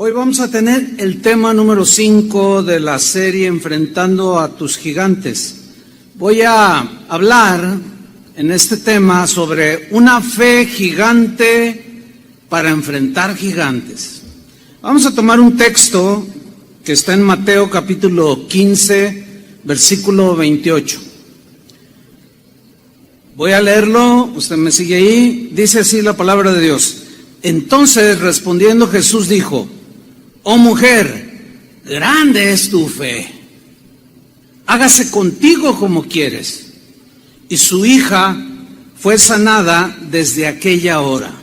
Hoy vamos a tener el tema número 5 de la serie Enfrentando a tus gigantes. Voy a hablar en este tema sobre una fe gigante para enfrentar gigantes. Vamos a tomar un texto que está en Mateo capítulo 15, versículo 28. Voy a leerlo, usted me sigue ahí. Dice así la palabra de Dios. Entonces, respondiendo Jesús dijo: oh mujer, grande es tu fe, hágase contigo como quieres. Y su hija fue sanada desde aquella hora.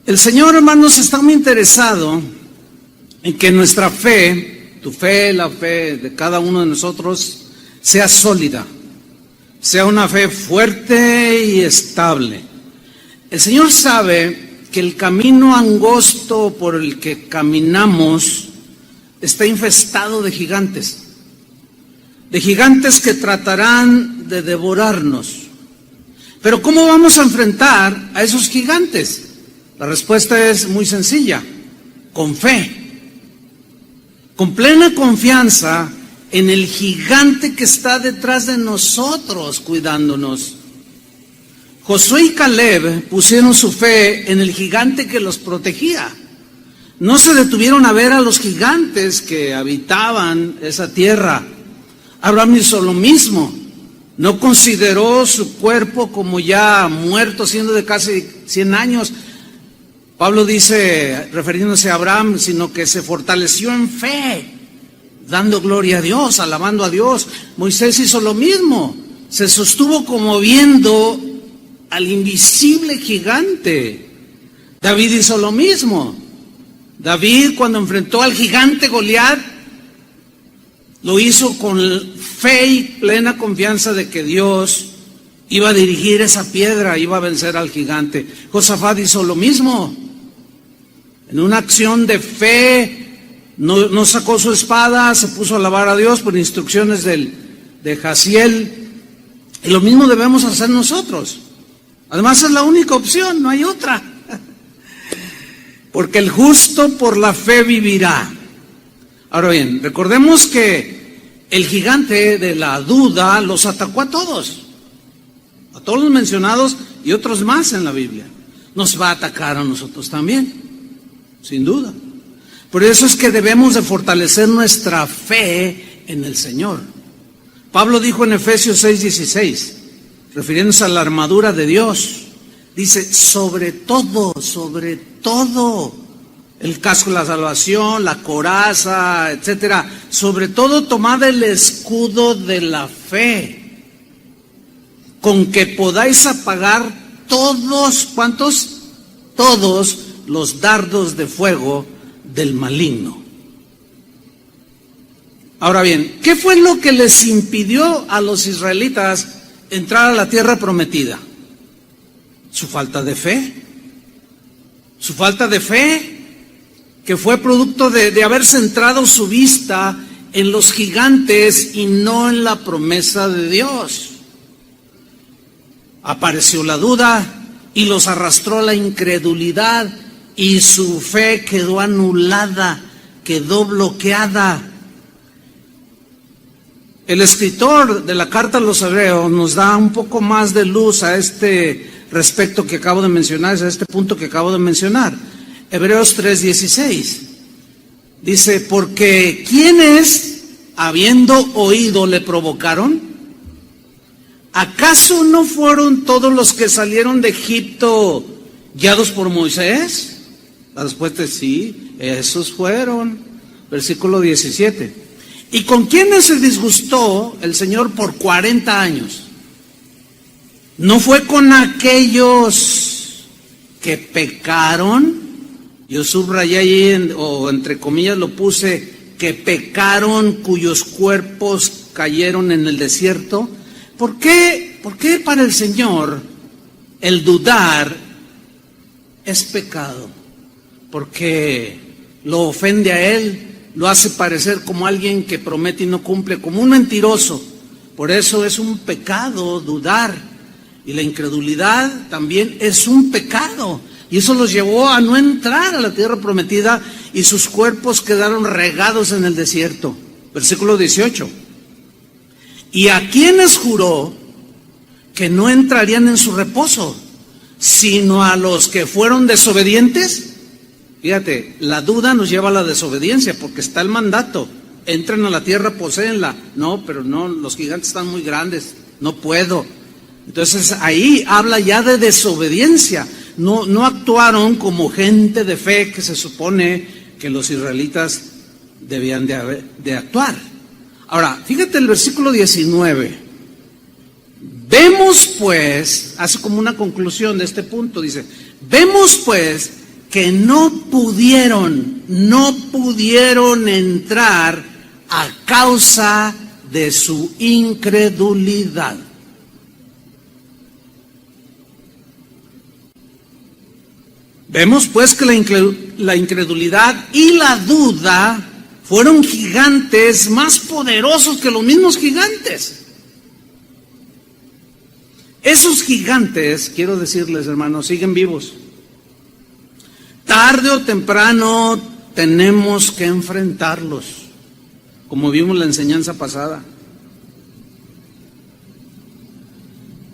El Señor, hermanos, está muy interesado en que nuestra fe, tu fe, la fe de cada uno de nosotros, sea sólida, sea una fe fuerte y estable. El Señor sabe que el camino angosto por el que caminamos está infestado de gigantes que tratarán de devorarnos. Pero ¿cómo vamos a enfrentar a esos gigantes? La respuesta es muy sencilla: con fe, con plena confianza en el gigante que está detrás de nosotros cuidándonos. Josué y Caleb pusieron su fe en el gigante que los protegía. No se detuvieron a ver a los gigantes que habitaban esa tierra. Abraham hizo lo mismo. No consideró su cuerpo como ya muerto, siendo de casi 100 años. Pablo dice, refiriéndose a Abraham, sino que se fortaleció en fe, dando gloria a Dios, alabando a Dios. Moisés hizo lo mismo. Se sostuvo como viendo al invisible gigante. David hizo lo mismo. David, cuando enfrentó al gigante Goliat, lo hizo con fe y plena confianza de que Dios iba a dirigir esa piedra, iba a vencer al gigante. Josafat hizo lo mismo. En una acción de fe, no sacó su espada, se puso a alabar a Dios por instrucciones de Jaziel. Y lo mismo debemos hacer nosotros. Además es la única opción, no hay otra. Porque el justo por la fe vivirá. Ahora bien, recordemos que el gigante de la duda los atacó a todos los mencionados y otros más en la Biblia. Nos va a atacar a nosotros también, sin duda. Por eso es que debemos de fortalecer nuestra fe en el Señor. Pablo dijo en Efesios 6:16, refiriéndose a la armadura de Dios, dice, sobre todo, el casco de la salvación, la coraza, etcétera, sobre todo tomad el escudo de la fe, con que podáis apagar todos, ¿cuántos? Todos los dardos de fuego del maligno. Ahora bien, ¿qué fue lo que les impidió a los israelitas entrar a la tierra prometida? Su falta de fe. Su falta de fe, que fue producto de haber centrado su vista en los gigantes y no en la promesa de Dios. Apareció la duda y los arrastró la incredulidad y su fe quedó anulada, quedó bloqueada. El escritor de la carta a los Hebreos nos da un poco más de luz a este respecto que acabo de mencionar, a este punto que acabo de mencionar. Hebreos 3:16 dice, porque ¿quiénes, habiendo oído, le provocaron? ¿Acaso no fueron todos los que salieron de Egipto guiados por Moisés? La respuesta es sí, esos fueron. Versículo 17. ¿Y con quiénes se disgustó el Señor por 40 años? ¿No fue con aquellos que pecaron? Yo subrayé ahí, o entre comillas lo puse, que pecaron, cuyos cuerpos cayeron en el desierto. ¿Por qué para el Señor el dudar es pecado? Porque lo ofende a Él, lo hace parecer como alguien que promete y no cumple, como un mentiroso. Por eso es un pecado dudar. Y la incredulidad también es un pecado. Y eso los llevó a no entrar a la tierra prometida y sus cuerpos quedaron regados en el desierto. Versículo 18. Y a quienes juró que no entrarían en su reposo, sino a los que fueron desobedientes. Fíjate, la duda nos lleva a la desobediencia porque está el mandato. Entren a la tierra, poséenla. No, pero no, los gigantes están muy grandes, no puedo. Entonces ahí habla ya de desobediencia. No actuaron como gente de fe que se supone que los israelitas debían de actuar. Ahora, fíjate el versículo 19. Vemos pues, hace como una conclusión de este punto, dice, vemos pues que no pudieron entrar a causa de su incredulidad. Vemos pues que la incredulidad y la duda fueron gigantes más poderosos que los mismos gigantes. Esos gigantes, quiero decirles, hermanos, siguen vivos. Tarde o temprano tenemos que enfrentarlos, como vimos la enseñanza pasada.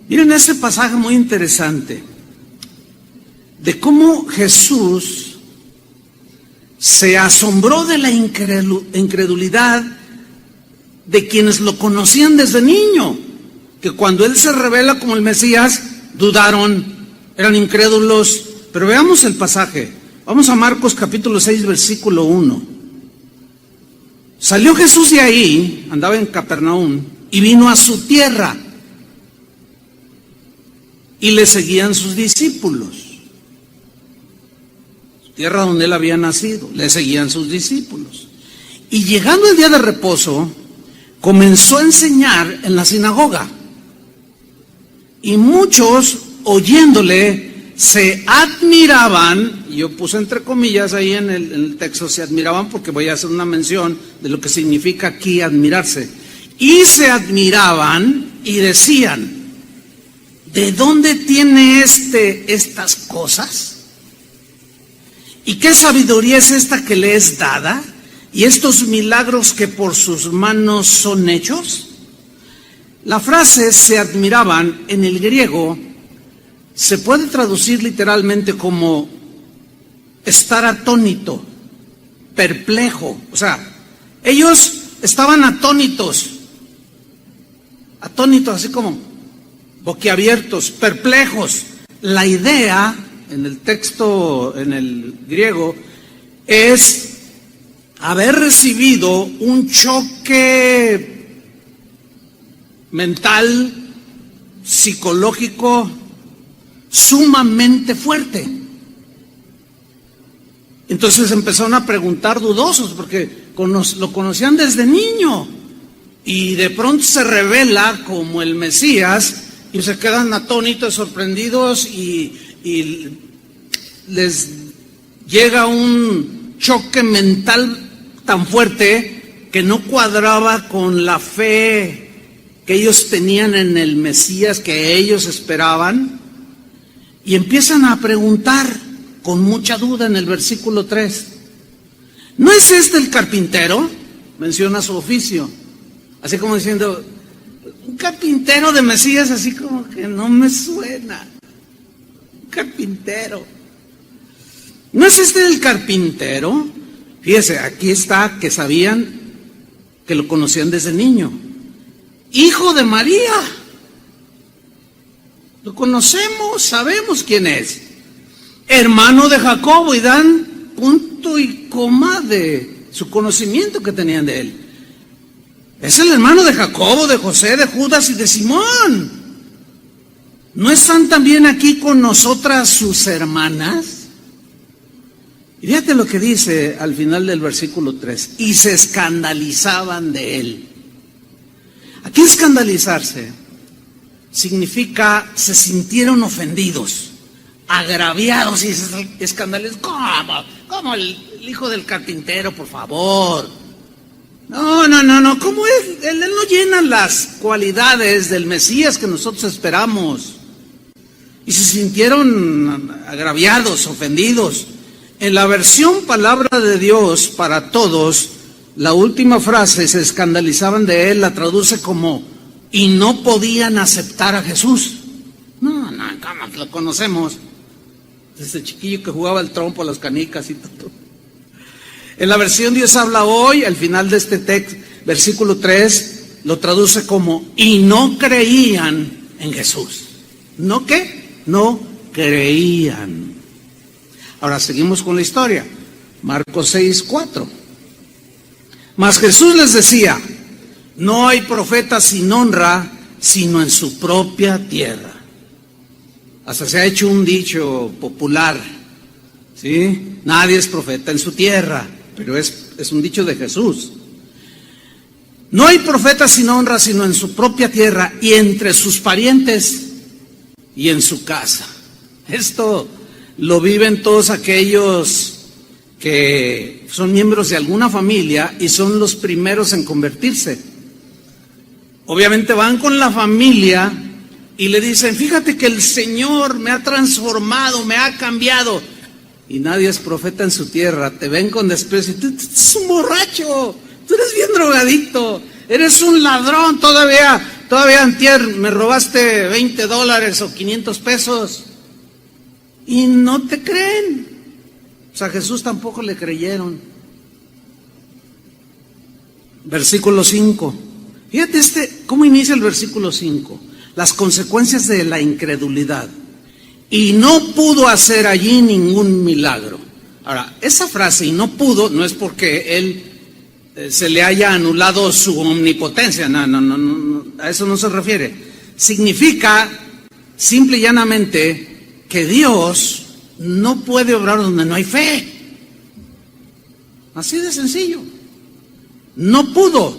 Miren ese pasaje muy interesante de cómo Jesús se asombró de la incredulidad de quienes lo conocían desde niño, que cuando Él se revela como el Mesías, dudaron, eran incrédulos. Pero veamos el pasaje. Vamos a Marcos capítulo 6, versículo 1. Salió Jesús de ahí, andaba en Capernaum, y vino a su tierra, y le seguían sus discípulos. Tierra donde Él había nacido, le seguían sus discípulos. Y llegando el día de reposo, comenzó a enseñar en la sinagoga. Y muchos, oyéndole, se admiraban, y yo puse entre comillas ahí en el texto, se admiraban, porque voy a hacer una mención de lo que significa aquí admirarse. Y se admiraban y decían, ¿de dónde tiene estas cosas? ¿Y qué sabiduría es esta que le es dada? ¿Y estos milagros que por sus manos son hechos? La frase se admiraban en el griego se puede traducir literalmente como estar atónito, perplejo. O sea, ellos estaban atónitos así como boquiabiertos, perplejos. La idea en el texto, en el griego, es haber recibido un choque mental, psicológico, sumamente fuerte. Entonces empezaron a preguntar dudosos, porque lo conocían desde niño, y de pronto se revela como el Mesías, y se quedan atónitos, sorprendidos, y les llega un choque mental tan fuerte que no cuadraba con la fe que ellos tenían en el Mesías que ellos esperaban, y empiezan a preguntar con mucha duda en el versículo 3. ¿No es este el carpintero? Menciona su oficio, así como diciendo, un carpintero de Mesías, así como que no me suena. Un carpintero. ¿No es este el carpintero? Fíjese, aquí está que sabían que lo conocían desde niño. Hijo de María. Lo conocemos, sabemos quién es. Hermano de Jacobo, y dan punto y coma de su conocimiento que tenían de él. Es el hermano de Jacobo, de José, de Judas y de Simón. ¿No están también aquí con nosotras sus hermanas? Y fíjate lo que dice al final del versículo 3. Y se escandalizaban de él. Aquí escandalizarse significa se sintieron ofendidos, agraviados y escandalizados. ¿Cómo el hijo del carpintero, por favor? No, ¿cómo es? Él no llena las cualidades del Mesías que nosotros esperamos. y se sintieron agraviados, ofendidos. En la versión Palabra de Dios para Todos, la última frase, se escandalizaban de él, la traduce como, y no podían aceptar a Jesús. No, ¿cómo lo conocemos? Ese chiquillo que jugaba el trompo, las canicas y todo. En la versión Dios habla hoy, al final de este texto, versículo 3, lo traduce como, y no creían en Jesús. ¿No qué? No creían. Ahora seguimos con la historia. Marcos 6:4. Mas Jesús les decía, no hay profeta sin honra, sino en su propia tierra. Hasta se ha hecho un dicho popular, ¿sí? Nadie es profeta en su tierra, pero es un dicho de Jesús. No hay profeta sin honra, sino en su propia tierra y entre sus parientes y en su casa. Esto lo viven todos aquellos que son miembros de alguna familia y son los primeros en convertirse. Obviamente van con la familia y le dicen, fíjate que el Señor me ha transformado, me ha cambiado. Y nadie es profeta en su tierra, te ven con desprecio. Tú eres un borracho, tú eres bien drogadicto, eres un ladrón, todavía antier me robaste $20 o 500 pesos. Y no te creen. O sea, a Jesús tampoco le creyeron. Versículo 5. Fíjate cómo inicia el versículo 5. Las consecuencias de la incredulidad. Y no pudo hacer allí ningún milagro. Ahora, esa frase, y no pudo, no es porque él se le haya anulado su omnipotencia. No, a eso no se refiere. Significa, simple y llanamente, que Dios no puede obrar donde no hay fe. Así de sencillo. No pudo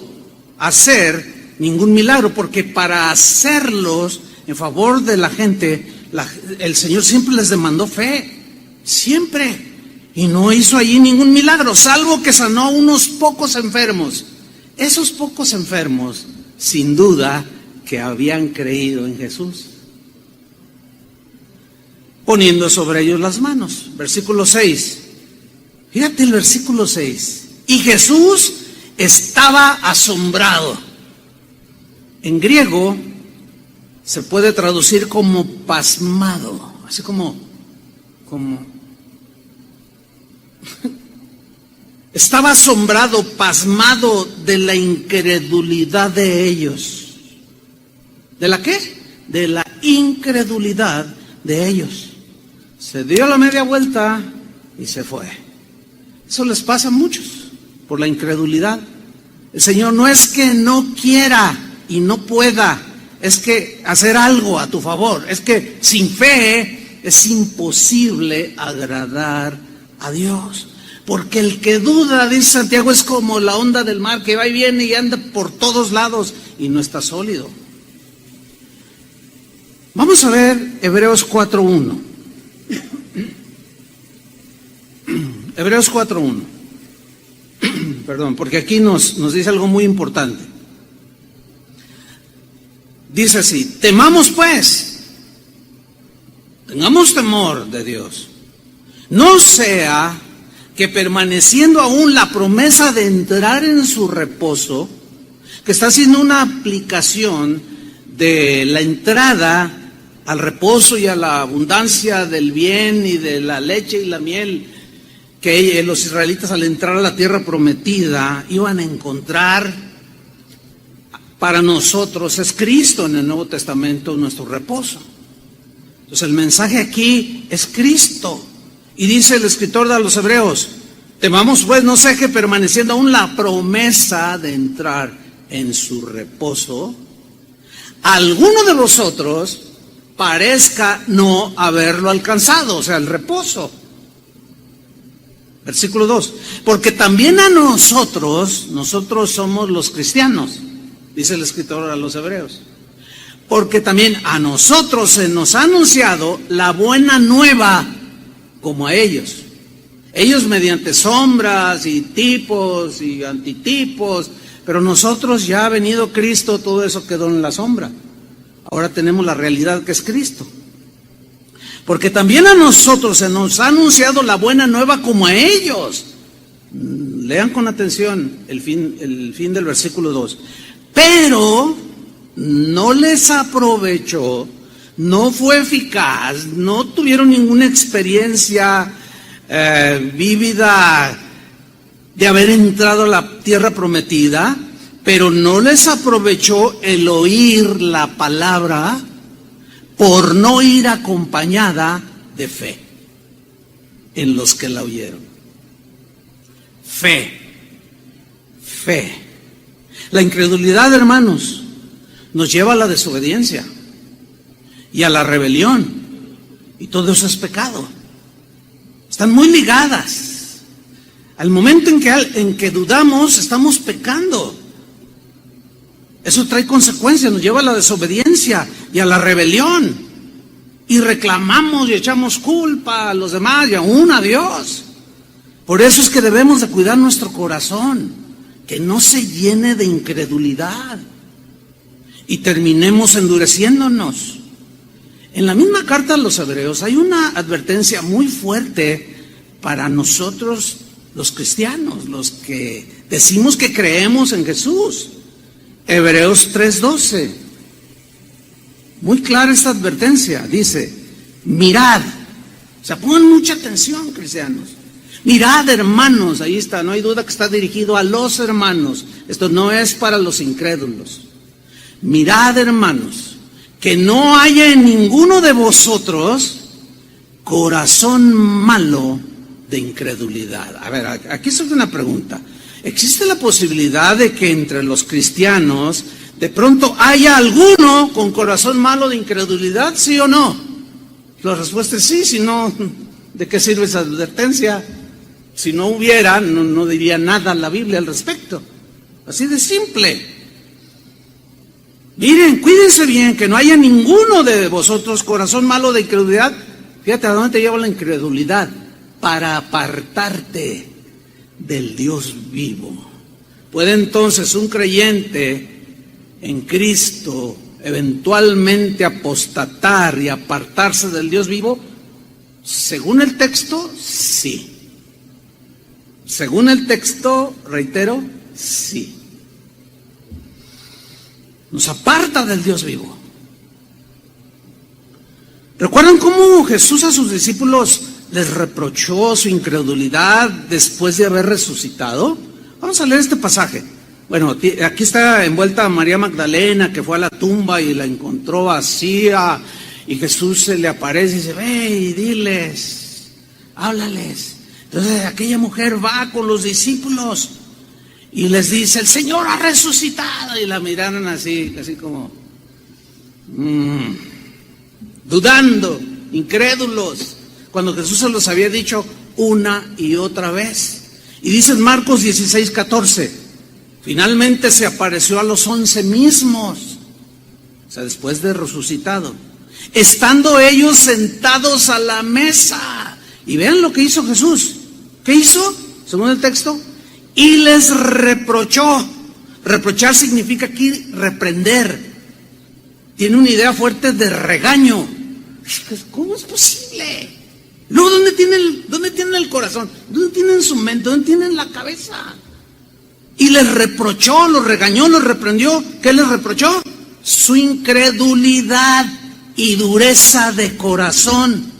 hacer ningún milagro, porque para hacerlos en favor de la gente, el Señor siempre les demandó fe, siempre, y no hizo allí ningún milagro, salvo que sanó a unos pocos enfermos. Esos pocos enfermos, sin duda, que habían creído en Jesús, poniendo sobre ellos las manos. Versículo 6. Fíjate el versículo 6. Y Jesús estaba asombrado. En griego se puede traducir como pasmado, así como estaba asombrado, pasmado de la incredulidad de ellos. ¿De la qué? De la incredulidad de ellos. Se dio la media vuelta y se fue. Eso les pasa a muchos por la incredulidad. El Señor no es que no quiera y no pueda, es que hacer algo a tu favor. Es que sin fe es imposible agradar a Dios. Porque el que duda, dice Santiago, es como la onda del mar que va y viene y anda por todos lados y no está sólido. Vamos a ver Hebreos 4:1. Hebreos 4:1. Perdón, porque aquí nos dice algo muy importante. Dice así: temamos pues, tengamos temor de Dios. No sea que permaneciendo aún la promesa de entrar en su reposo, que está haciendo una aplicación de la entrada al reposo y a la abundancia del bien y de la leche y la miel, que los israelitas al entrar a la tierra prometida iban a encontrar. Para nosotros es Cristo en el Nuevo Testamento nuestro reposo. Entonces el mensaje aquí es Cristo. Y dice el escritor de los Hebreos: temamos pues, no sea que permaneciendo aún la promesa de entrar en su reposo, alguno de vosotros parezca no haberlo alcanzado, o sea, el reposo. Versículo 2. Porque también a nosotros somos los cristianos, dice el escritor a los Hebreos. Porque también a nosotros se nos ha anunciado la buena nueva como a ellos. Ellos mediante sombras y tipos y antitipos, pero nosotros, ya ha venido Cristo, todo eso quedó en la sombra. Ahora tenemos la realidad que es Cristo. Porque también a nosotros se nos ha anunciado la buena nueva como a ellos. Lean con atención el fin del versículo 2. Pero no les aprovechó, no fue eficaz, no tuvieron ninguna experiencia vívida de haber entrado a la tierra prometida, pero no les aprovechó el oír la palabra por no ir acompañada de fe en los que la oyeron. Fe. La incredulidad, hermanos, nos lleva a la desobediencia y a la rebelión, y todo eso es pecado. Están muy ligadas. Al momento en que dudamos, estamos pecando. Eso trae consecuencias, nos lleva a la desobediencia y a la rebelión. Y reclamamos y echamos culpa a los demás y aún a Dios. Por eso es que debemos de cuidar nuestro corazón, que no se llene de incredulidad y terminemos endureciéndonos. En la misma carta a los Hebreos hay una advertencia muy fuerte para nosotros los cristianos, los que decimos que creemos en Jesús. Hebreos 3:12. Muy clara esta advertencia. Dice, mirad. O sea, pongan mucha atención, cristianos. Mirad, hermanos, ahí está, no hay duda que está dirigido a los hermanos. Esto no es para los incrédulos. Mirad, hermanos, que no haya en ninguno de vosotros corazón malo de incredulidad. A ver, aquí surge una pregunta. ¿Existe la posibilidad de que entre los cristianos de pronto haya alguno con corazón malo de incredulidad? ¿Sí o no? La respuesta es sí, si no, ¿de qué sirve esa advertencia? Si no hubiera, no diría nada la Biblia al respecto. Así de simple. Miren, cuídense bien, que no haya ninguno de vosotros corazón malo de incredulidad. Fíjate a dónde te lleva la incredulidad. Para apartarte del Dios vivo. ¿Puede entonces un creyente en Cristo eventualmente apostatar y apartarse del Dios vivo? Según el texto, sí. Según el texto, reitero, sí. Nos aparta del Dios vivo. ¿Recuerdan cómo Jesús a sus discípulos les reprochó su incredulidad después de haber resucitado? Vamos a leer este pasaje. Bueno, aquí está envuelta María Magdalena, que fue a la tumba y la encontró vacía, y Jesús se le aparece y dice, ve y diles, háblales. Entonces aquella mujer va con los discípulos y les dice, el Señor ha resucitado, y la miraron así como dudando, incrédulos, cuando Jesús se los había dicho una y otra vez. Y dice en Marcos 16:14, finalmente se apareció a los 11 mismos, o sea, después de resucitado, estando ellos sentados a la mesa. Y vean lo que hizo Jesús. ¿Qué hizo? Según el texto, y les reprochó. Reprochar significa aquí reprender. Tiene una idea fuerte de regaño. ¿Cómo es posible? Luego, ¿dónde tienen el corazón? ¿Dónde tienen su mente? ¿Dónde tienen la cabeza? Y les reprochó, los regañó, los reprendió. ¿Qué les reprochó? Su incredulidad y dureza de corazón.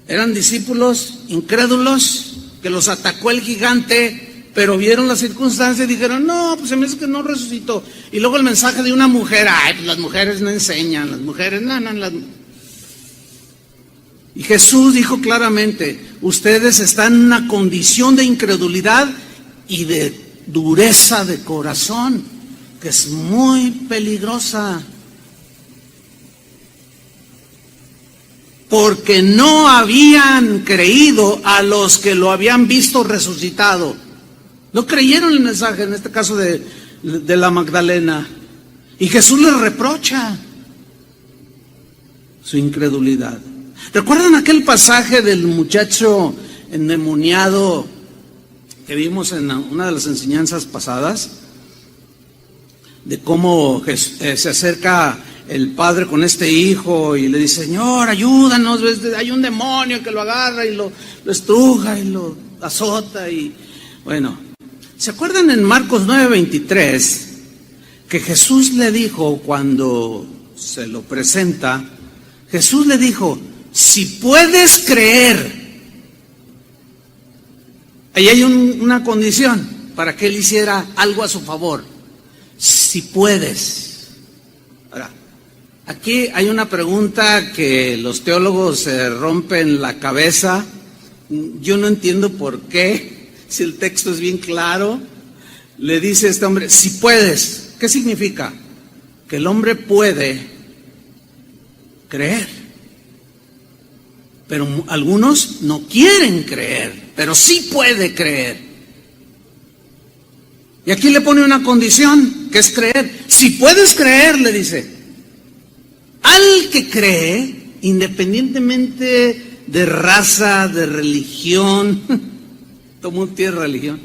Eran discípulos incrédulos que los atacó el gigante, pero vieron las circunstancias y dijeron, no, pues se me hace que no resucitó. Y luego el mensaje de una mujer, ay, pues las mujeres no enseñan, las mujeres, no. Y Jesús dijo claramente, ustedes están en una condición de incredulidad y de dureza de corazón, que es muy peligrosa. Porque no habían creído a los que lo habían visto resucitado. No creyeron el mensaje, en este caso de la Magdalena. Y Jesús les reprocha su incredulidad. ¿Recuerdan aquel pasaje del muchacho endemoniado que vimos en una de las enseñanzas pasadas? De cómo se acerca el padre con este hijo y le dice, Señor, ayúdanos, hay un demonio que lo agarra y lo estruja y lo azota. Y bueno, ¿se acuerdan en Marcos 9:23 que Jesús le dijo cuando se lo presenta? Jesús le dijo, si puedes creer. Ahí hay una condición para que él hiciera algo a su favor. Si puedes. Ahora, aquí hay una pregunta que los teólogos se rompen la cabeza. Yo no entiendo por qué, si el texto es bien claro. Le dice este hombre, si puedes. ¿Qué significa? Que el hombre puede creer. Pero algunos no quieren creer, pero sí puede creer. Y aquí le pone una condición, que es creer. Si puedes creer, le dice, al que cree, independientemente de raza, de religión, todo el mundo tiene religión,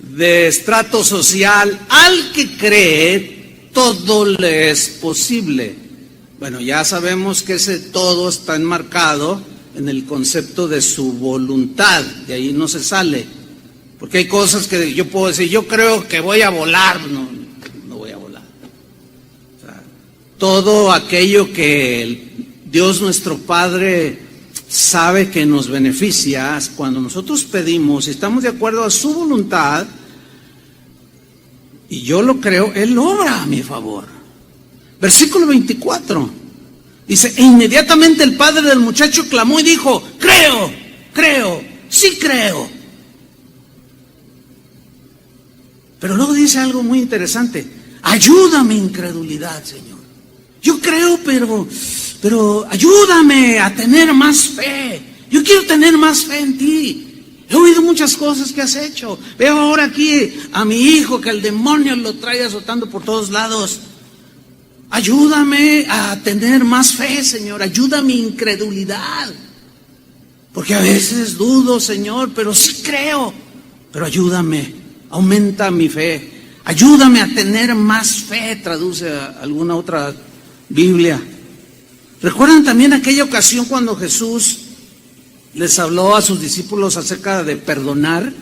de estrato social, al que cree, todo le es posible. Bueno, ya sabemos que ese todo está enmarcado en el concepto de su voluntad, de ahí no se sale, porque hay cosas que yo puedo decir, yo creo que voy a volar, no voy a volar. O sea, todo aquello que Dios nuestro Padre sabe que nos beneficia, cuando nosotros pedimos y estamos de acuerdo a su voluntad, y yo lo creo, Él obra a mi favor. Versículo 24. Dice, e inmediatamente el padre del muchacho clamó y dijo, creo, sí creo. Pero luego dice algo muy interesante, ayuda mi incredulidad, Señor. Yo creo, pero ayúdame a tener más fe. Yo quiero tener más fe en ti. He oído muchas cosas que has hecho. Veo ahora aquí a mi hijo que el demonio lo trae azotando por todos lados. Ayúdame a tener más fe, Señor. Ayuda mi incredulidad. Porque a veces dudo, Señor, pero sí creo. Pero ayúdame, aumenta mi fe. Ayúdame a tener más fe, traduce a alguna otra Biblia. ¿Recuerdan también aquella ocasión cuando Jesús les habló a sus discípulos acerca de perdonar?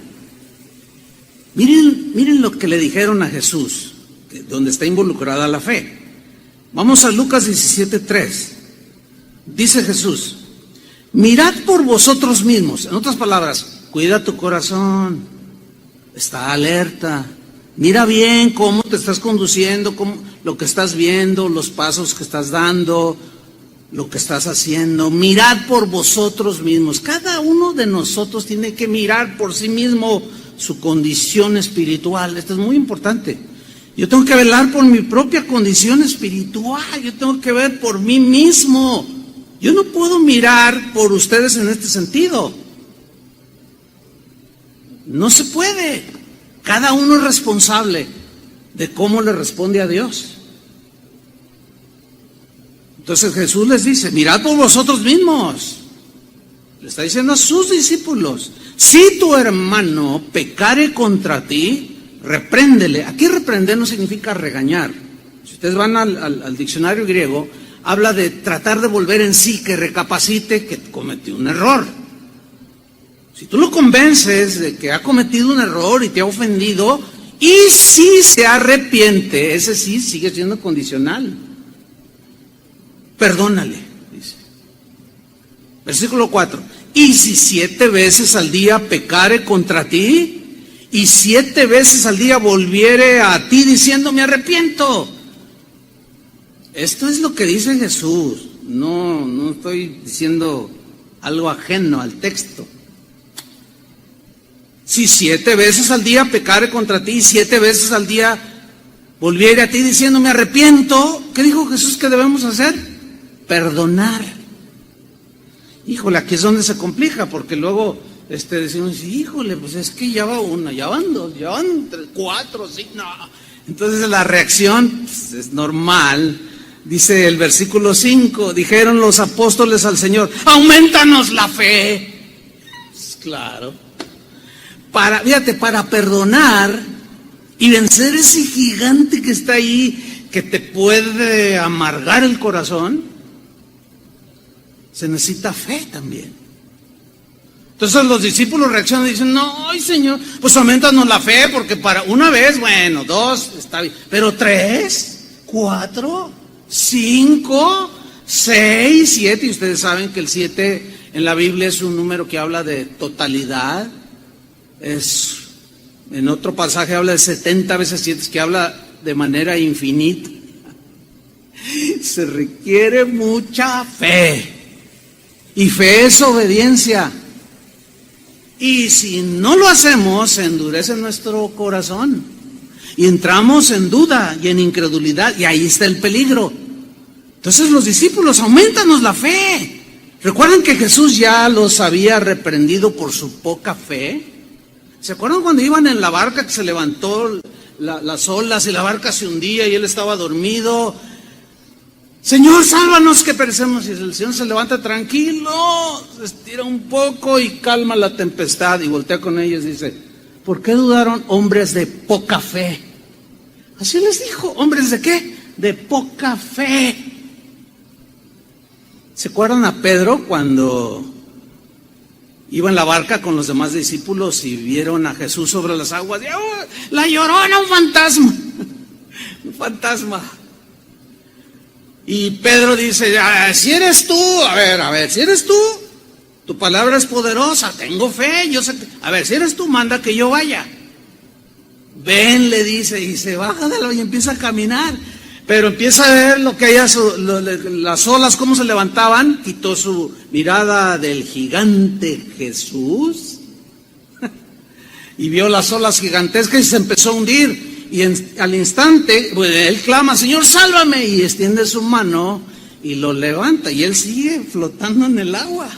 Miren lo que le dijeron a Jesús, donde está involucrada la fe. Vamos a Lucas 17:3. Dice Jesús, mirad por vosotros mismos. En otras palabras, cuida tu corazón, está alerta, mira bien cómo te estás conduciendo, lo que estás viendo, los pasos que estás dando, lo que estás haciendo. Mirad por vosotros mismos. Cada uno de nosotros tiene que mirar por sí mismo su condición espiritual. Esto es muy importante. Yo tengo que velar por mi propia condición espiritual. Yo tengo que ver por mí mismo. Yo no puedo mirar por ustedes en este sentido. No se puede. Cada uno es responsable de cómo le responde a Dios. Entonces Jesús les dice, mirad por vosotros mismos. Le está diciendo a sus discípulos, si tu hermano pecare contra ti, repréndele. Aquí reprender no significa regañar. Si ustedes van al diccionario griego, habla de tratar de volver en sí, que recapacite que cometió un error. Si tú lo convences de que ha cometido un error y te ha ofendido, y si se arrepiente, ese sí sigue siendo condicional. Perdónale, dice. Versículo 4. Y si 7 veces al día pecare contra ti, y 7 veces al día volviere a ti diciendo, me arrepiento. Esto es lo que dice Jesús. No estoy diciendo algo ajeno al texto. Si 7 veces al día pecare contra ti, y 7 veces al día volviere a ti diciendo, me arrepiento, ¿qué dijo Jesús que debemos hacer? Perdonar. Híjole, aquí es donde se complica, porque luego decimos, híjole, pues es que ya va una, ya van 2, ya van 3, 4, 5, no. Entonces la reacción pues, es normal. Dice el versículo 5, dijeron los apóstoles al Señor, aumentanos la fe. Pues, claro. Para perdonar y vencer ese gigante que está ahí, que te puede amargar el corazón, se necesita fe también. Entonces los discípulos reaccionan y dicen, no, ay Señor, pues aumentanos la fe, porque para una vez, bueno, 2, está bien, pero 3, 4, 5, 6, 7, y ustedes saben que el 7 en la Biblia es un número que habla de totalidad. En otro pasaje habla de 70 veces 7, que habla de manera infinita. Se requiere mucha fe, y fe es obediencia. Y si no lo hacemos, se endurece nuestro corazón y entramos en duda y en incredulidad, y ahí está el peligro. Entonces los discípulos, aumentanos la fe. ¿Recuerdan que Jesús ya los había reprendido por su poca fe? ¿Se acuerdan cuando iban en la barca que se levantó las olas y la barca se hundía y él estaba dormido? Señor, sálvanos que perecemos. Y el Señor se levanta tranquilo, se estira un poco y calma la tempestad, y voltea con ellos y dice, ¿por qué dudaron, hombres de poca fe? Así les dijo, ¿hombres de qué? De poca fe. ¿Se acuerdan a Pedro cuando iba en la barca con los demás discípulos y vieron a Jesús sobre las aguas? Y, ¡oh, la Llorona, un fantasma! Un fantasma. Y Pedro dice, si eres tú, a ver, si eres tú, tu palabra es poderosa, tengo fe, yo sé que, a ver, si eres tú, manda que yo vaya. Ven, le dice, y se baja de la y empieza a caminar, pero empieza a ver lo que hay, las olas, cómo se levantaban, quitó su mirada del gigante Jesús, y vio las olas gigantescas y se empezó a hundir. Y al instante, pues, él clama, Señor, sálvame, y extiende su mano y lo levanta, y él sigue flotando en el agua.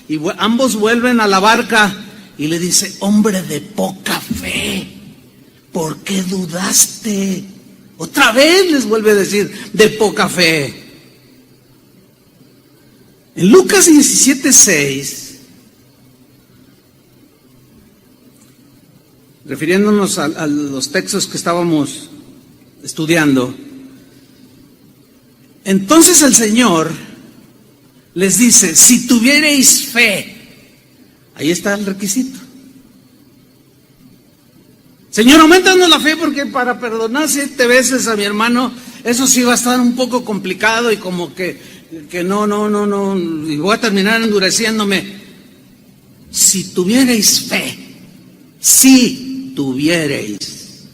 Y ambos vuelven a la barca y le dice, hombre de poca fe, ¿por qué dudaste? Otra vez les vuelve a decir, de poca fe. En Lucas 17:6, refiriéndonos a los textos que estábamos estudiando, entonces el Señor les dice, si tuvierais fe, ahí está el requisito. Señor, aumentanos la fe, porque para perdonar 7 veces a mi hermano, eso sí va a estar un poco complicado, y como que no, y voy a terminar endureciéndome. Si tuvierais fe, si tuvierais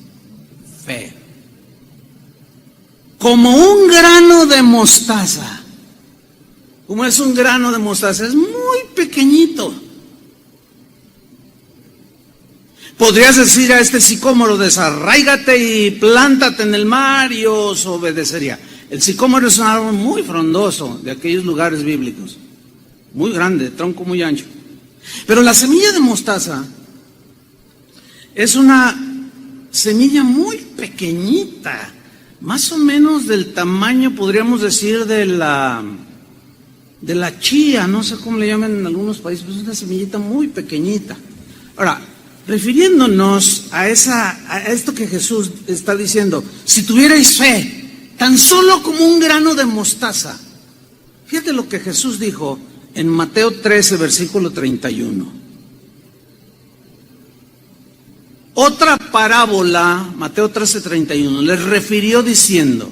fe, como un grano de mostaza. ¿Cómo es un grano de mostaza? Es muy pequeñito. Podrías decir a este sicómoro, desarráigate y plántate en el mar, y os obedecería. El sicómoro es un árbol muy frondoso, de aquellos lugares bíblicos, muy grande, tronco muy ancho. Pero la semilla de mostaza es una semilla muy pequeñita, más o menos del tamaño, podríamos decir, de la chía, no sé cómo le llaman en algunos países, pero es una semillita muy pequeñita. Ahora, refiriéndonos a esto que Jesús está diciendo, si tuvierais fe, tan solo como un grano de mostaza. Fíjate lo que Jesús dijo en Mateo 13, versículo 31. Otra parábola, Mateo 13:31, les refirió diciendo,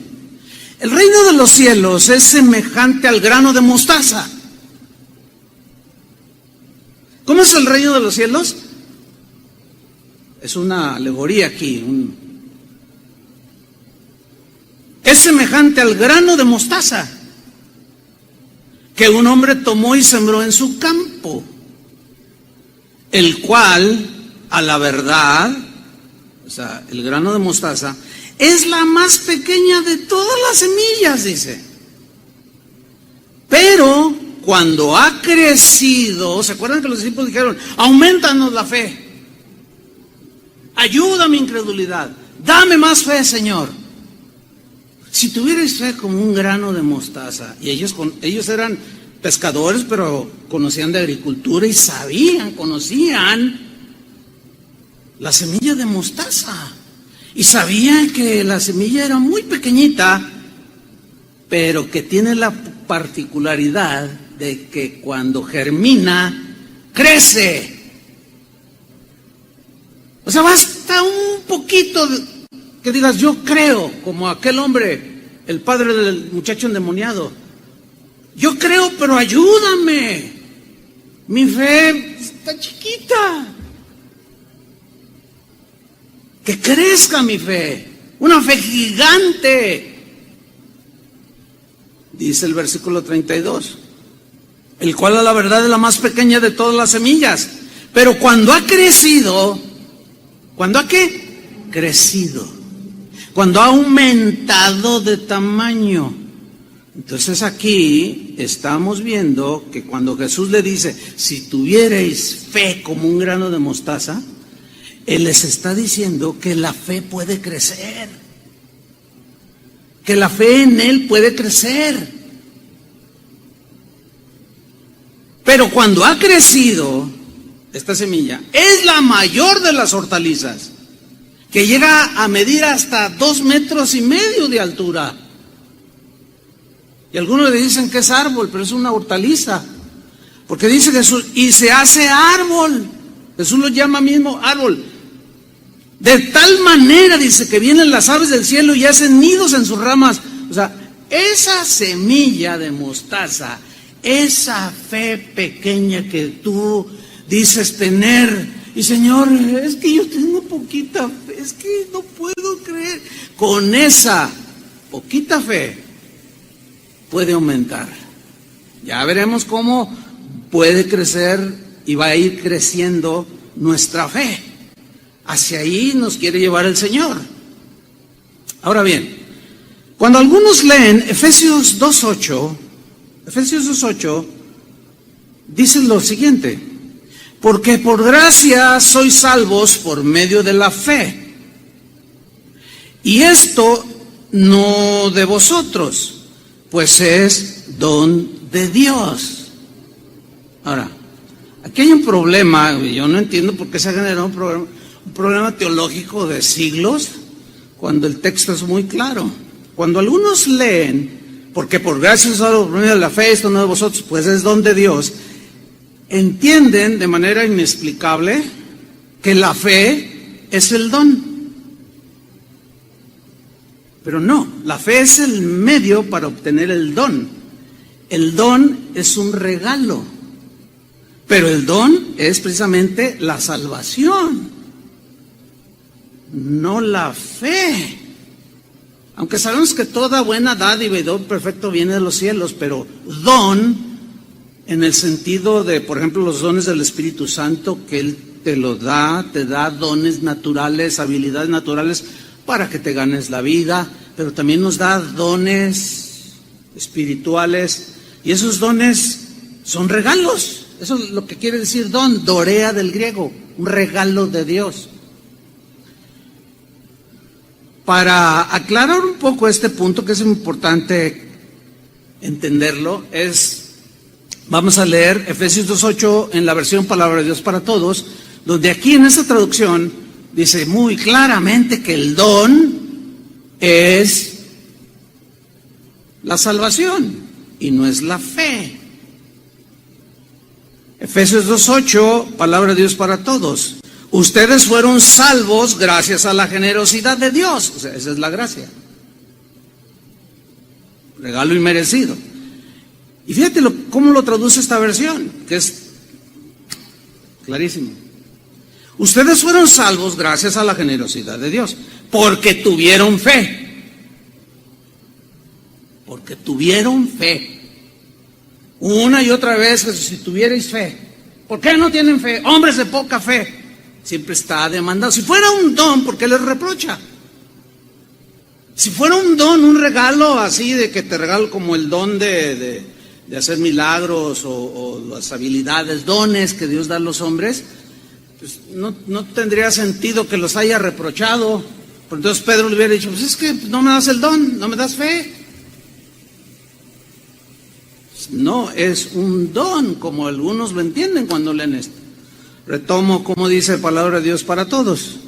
el reino de los cielos es semejante al grano de mostaza. ¿Cómo es el reino de los cielos? Es una alegoría aquí. Es semejante al grano de mostaza que un hombre tomó y sembró en su campo, el cual, a la verdad, o sea, el grano de mostaza, es la más pequeña de todas las semillas, dice. Pero cuando ha crecido, ¿se acuerdan que los discípulos dijeron, aumentanos la fe? Ayuda a mi incredulidad, dame más fe, Señor. Si tuvierais fe como un grano de mostaza, y ellos eran pescadores, pero conocían de agricultura y conocían la semilla de mostaza. Y sabía que la semilla era muy pequeñita, pero que tiene la particularidad de que cuando germina, crece. O sea, basta un poquito que digas, yo creo, como aquel hombre, el padre del muchacho endemoniado. Yo creo, pero ayúdame. Mi fe está chiquita. Que crezca mi fe, una fe gigante. Dice el versículo 32, el cual a la verdad es la más pequeña de todas las semillas. Pero cuando ha crecido, ¿cuándo ha qué? Crecido. Cuando ha aumentado de tamaño. Entonces aquí estamos viendo que cuando Jesús le dice, si tuvierais fe como un grano de mostaza, Él les está diciendo que la fe puede crecer, que la fe en Él puede crecer. Pero cuando ha crecido, esta semilla es la mayor de las hortalizas, que llega a medir hasta 2,5 metros de altura. Y algunos le dicen que es árbol, pero es una hortaliza, porque dice Jesús, y se hace árbol. Jesús lo llama mismo árbol. De tal manera, dice, que vienen las aves del cielo y hacen nidos en sus ramas. O sea, esa semilla de mostaza, esa fe pequeña que tú dices tener, y Señor, es que yo tengo poquita fe, es que no puedo creer. Con esa poquita fe puede aumentar. Ya veremos cómo puede crecer y va a ir creciendo nuestra fe. Hacia ahí nos quiere llevar el Señor. Ahora bien, cuando algunos leen Efesios 2:8, dicen lo siguiente: porque por gracia sois salvos por medio de la fe. Y esto no de vosotros, pues es don de Dios. Ahora, aquí hay un problema, yo no entiendo por qué se ha generado un problema teológico de siglos, cuando el texto es muy claro. Cuando algunos leen, porque por gracia sois salvos por medio de la fe, esto no de vosotros, pues es don de Dios, entienden de manera inexplicable que la fe es el don. Pero no, la fe es el medio para obtener el don. El don es un regalo, pero el don es precisamente la salvación, no la fe. Aunque sabemos que toda buena dádiva y don perfecto viene de los cielos, pero don en el sentido de, por ejemplo, los dones del Espíritu Santo, que Él te da dones naturales, habilidades naturales para que te ganes la vida, pero también nos da dones espirituales, y esos dones son regalos. Eso es lo que quiere decir don, dorea del griego, un regalo de Dios. Para aclarar un poco este punto, que es importante entenderlo, vamos a leer Efesios 2:8 en la versión Palabra de Dios para Todos, donde aquí en esta traducción dice muy claramente que el don es la salvación y no es la fe. Efesios 2:8, Palabra de Dios para Todos. Ustedes fueron salvos gracias a la generosidad de Dios. O sea, esa es la gracia. Regalo inmerecido. Y fíjate cómo lo traduce esta versión, que es clarísimo. Ustedes fueron salvos gracias a la generosidad de Dios, porque tuvieron fe. Porque tuvieron fe. Una y otra vez, si tuvierais fe. ¿Por qué no tienen fe? Hombres de poca fe. Siempre está demandado. Si fuera un don, ¿por qué les reprocha? Si fuera un don, un regalo así, de que te regalo como el don de hacer milagros o las habilidades, dones que Dios da a los hombres, pues no tendría sentido que los haya reprochado. Pero entonces Pedro le hubiera dicho, pues es que no me das el don, no me das fe. No es un don, como algunos lo entienden cuando leen esto. Retomo como dice Palabra de Dios para Todos.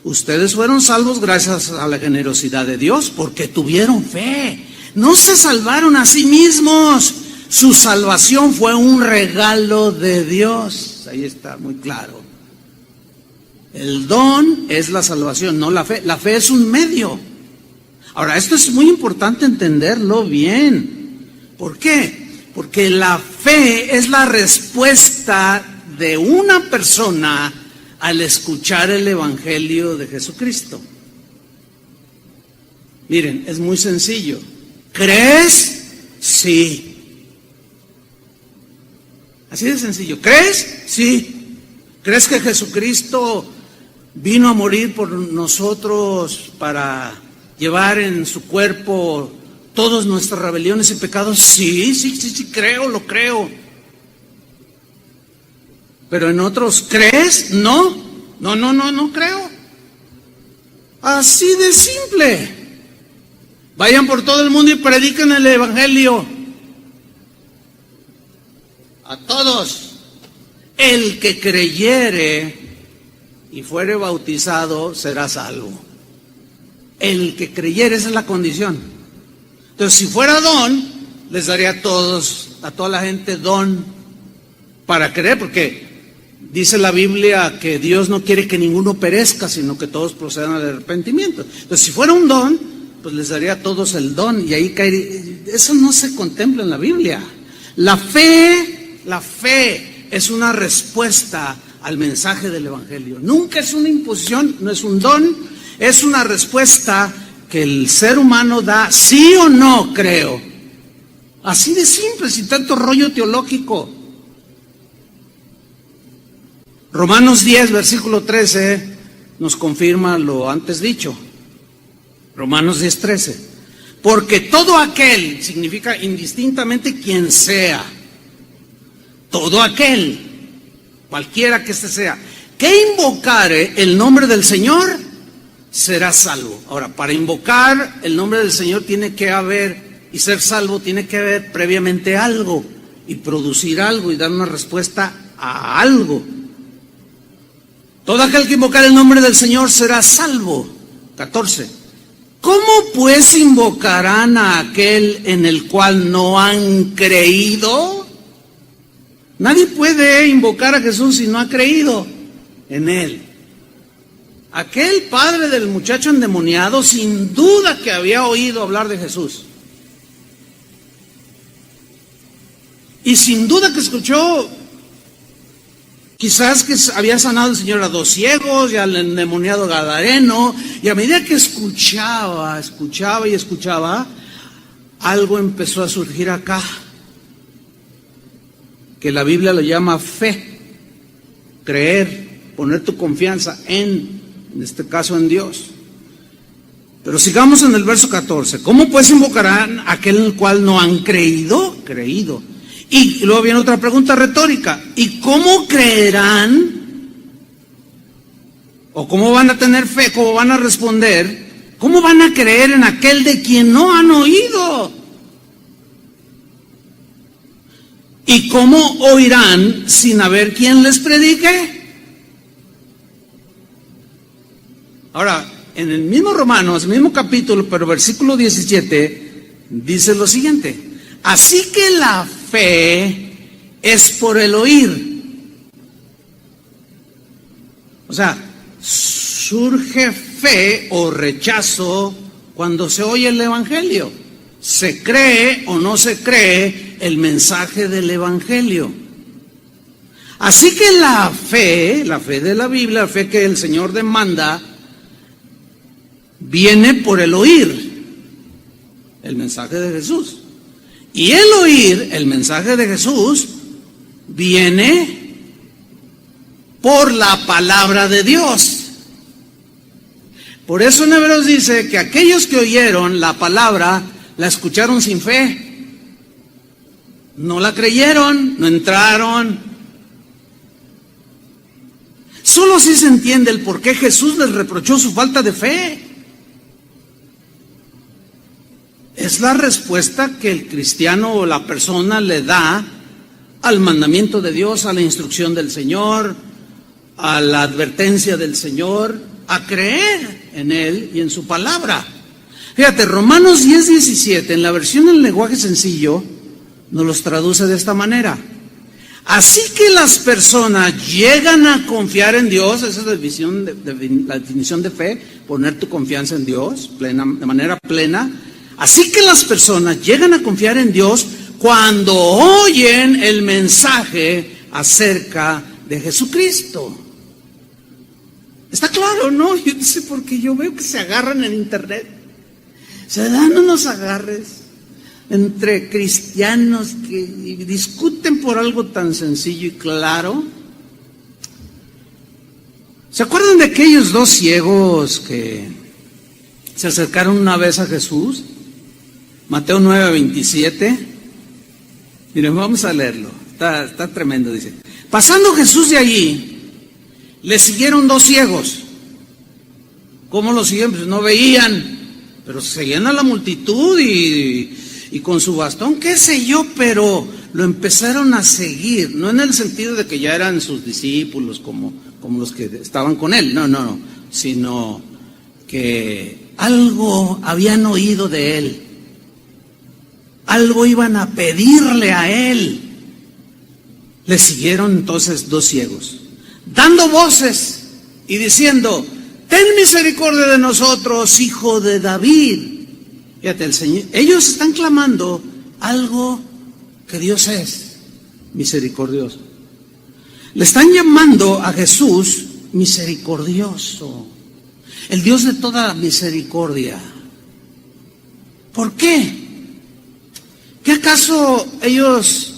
Ustedes fueron salvos gracias a la generosidad de Dios, porque tuvieron fe. No se salvaron a sí mismos. Su salvación fue un regalo de Dios. Ahí está muy claro. El don es la salvación, no la fe. La fe es un medio. Ahora, esto es muy importante entenderlo bien. ¿Por qué? Porque la fe es la respuesta de una persona al escuchar el Evangelio de Jesucristo. Miren, es muy sencillo. ¿Crees? Sí. Así de sencillo. ¿Crees? Sí. ¿Crees que Jesucristo vino a morir por nosotros para llevar en su cuerpo todas nuestras rebeliones y pecados? Sí, creo, lo creo. Pero en otros, ¿crees? No creo. Así de simple. Vayan por todo el mundo y prediquen el Evangelio. A todos. El que creyere y fuere bautizado será salvo. El que creyere, esa es la condición. Entonces, si fuera don, les daría a toda la gente don para creer, porque dice la Biblia que Dios no quiere que ninguno perezca, sino que todos procedan al arrepentimiento. Entonces, si fuera un don, pues les daría a todos el don, y ahí caería. Eso no se contempla en la Biblia. La fe es una respuesta al mensaje del Evangelio. Nunca es una imposición, no es un don, es una respuesta que el ser humano da, sí o no, creo. Así de simple, sin tanto rollo teológico. Romanos 10, versículo 13, nos confirma lo antes dicho. Romanos 10, 13. Porque todo aquel, significa indistintamente quien sea, todo aquel, cualquiera que sea, que invocare el nombre del Señor, será salvo. Ahora, para invocar el nombre del Señor tiene que haber, y ser salvo tiene que haber previamente algo, y producir algo, y dar una respuesta a algo. Todo aquel que invocar el nombre del Señor será salvo. 14. ¿Cómo pues invocarán a aquel en el cual no han creído? Nadie puede invocar a Jesús si no ha creído en Él. Aquel padre del muchacho endemoniado sin duda que había oído hablar de Jesús. Y sin duda que escuchó, quizás que había sanado el Señor a 2 ciegos y al endemoniado gadareno, y a medida que escuchaba, algo empezó a surgir acá, que la Biblia lo llama fe, creer, poner tu confianza en este caso en Dios. Pero sigamos en el verso 14. ¿Cómo pues invocarán a aquel en el cual no han creído? Creído. Y luego viene otra pregunta retórica. ¿Y cómo creerán? ¿O cómo van a tener fe? ¿Cómo van a responder? ¿Cómo van a creer en aquel de quien no han oído? ¿Y cómo oirán sin haber quien les predique? Ahora, en el mismo Romanos, el mismo capítulo, pero versículo 17, dice lo siguiente. Así que la fe es por el oír. O sea, surge fe o rechazo cuando se oye el Evangelio. Se cree o no se cree el mensaje del Evangelio. Así que la fe de la Biblia, la fe que el Señor demanda, viene por el oír el mensaje de Jesús. Y el oír el mensaje de Jesús viene por la palabra de Dios. Por eso en Hebreos dice que aquellos que oyeron la palabra la escucharon sin fe. No la creyeron, no entraron. Solo así se entiende el por qué Jesús les reprochó su falta de fe. Es la respuesta que el cristiano o la persona le da al mandamiento de Dios, a la instrucción del Señor, a la advertencia del Señor, a creer en Él y en su palabra. Fíjate, Romanos 10:17, en la versión en lenguaje sencillo, nos los traduce de esta manera. Así que las personas llegan a confiar en Dios, esa es la definición de fe, poner tu confianza en Dios de manera plena. Así que las personas llegan a confiar en Dios cuando oyen el mensaje acerca de Jesucristo. Está claro, ¿no? Yo no sé por qué yo veo que se agarran en internet. Se dan unos agarres entre cristianos que discuten por algo tan sencillo y claro. ¿Se acuerdan de aquellos dos ciegos que se acercaron una vez a Jesús? Mateo 9:27. Miren, vamos a leerlo. Está tremendo, dice. Pasando Jesús de allí, le siguieron dos ciegos. ¿Cómo lo siguen? Pues no veían, pero seguían a la multitud y con su bastón, qué sé yo, pero lo empezaron a seguir, no en el sentido de que ya eran sus discípulos como los que estaban con él, no, sino que algo habían oído de él, algo iban a pedirle a él. Le siguieron entonces dos ciegos, dando voces y diciendo: ten misericordia de nosotros, hijo de David. Fíjate, el Señor, ellos están clamando algo que Dios es misericordioso. Le están llamando a Jesús misericordioso, el Dios de toda misericordia. ¿Por qué? ¿Qué acaso ellos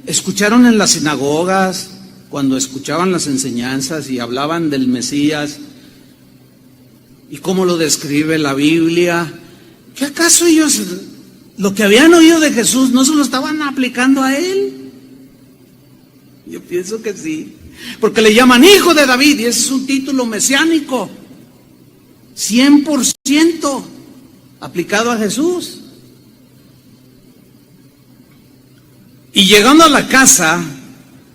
escucharon en las sinagogas, cuando escuchaban las enseñanzas y hablaban del Mesías y cómo lo describe la Biblia? ¿Qué acaso ellos lo que habían oído de Jesús no se lo estaban aplicando a él? Yo pienso que sí, porque le llaman hijo de David y ese es un título mesiánico 100% aplicado a Jesús. Y llegando a la casa,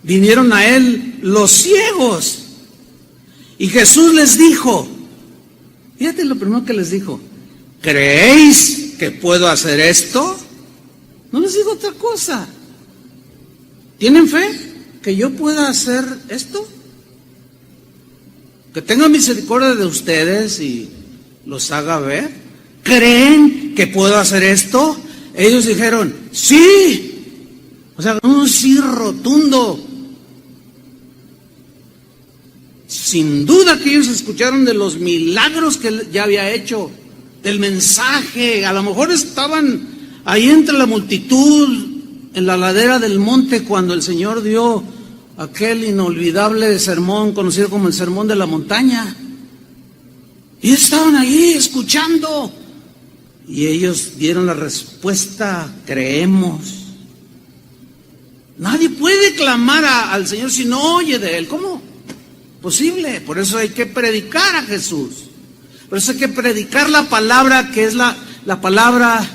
vinieron a él los ciegos. Y Jesús les dijo, fíjate lo primero que les dijo: ¿creéis que puedo hacer esto? No les digo otra cosa. ¿Tienen fe que yo pueda hacer esto? Que tenga misericordia de ustedes y los haga ver. ¿Creen que puedo hacer esto? Ellos dijeron, sí. O sea, un sí rotundo. Sin duda que ellos escucharon de los milagros que él ya había hecho, del mensaje. A lo mejor estaban ahí entre la multitud, en la ladera del monte, cuando el Señor dio aquel inolvidable sermón conocido como el Sermón de la Montaña. Y estaban ahí escuchando. Y ellos dieron la respuesta: creemos. Nadie puede clamar al Señor si no oye de Él. ¿Cómo? Posible. Por eso hay que predicar a Jesús. Por eso hay que predicar la palabra, que es la palabra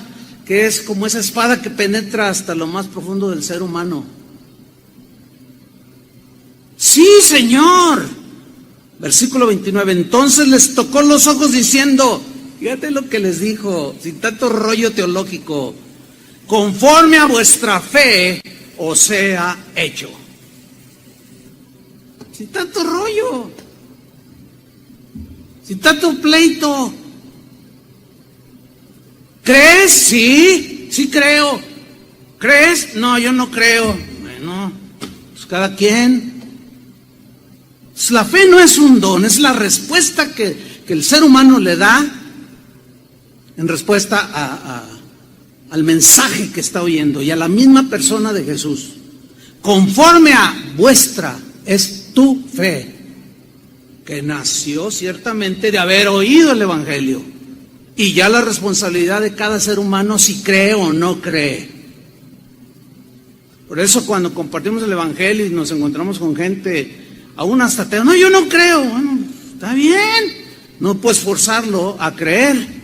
que es como esa espada que penetra hasta lo más profundo del ser humano. Sí, Señor. Versículo 29. Entonces les tocó los ojos diciendo, fíjate lo que les dijo, sin tanto rollo teológico: conforme a vuestra fe os sea hecho. Sin tanto rollo, sin tanto pleito. ¿Crees? Sí, sí creo. ¿Crees? No, yo no creo. Bueno, pues cada quien. Pues la fe no es un don, es la respuesta que el ser humano le da en respuesta al mensaje que está oyendo y a la misma persona de Jesús. Conforme a vuestra es tu fe, que nació ciertamente de haber oído el Evangelio, y ya la responsabilidad de cada ser humano si cree o no cree. Por eso cuando compartimos el Evangelio y nos encontramos con gente, aún hasta ateo, no, yo no creo. Bueno, está bien, no puedes forzarlo a creer.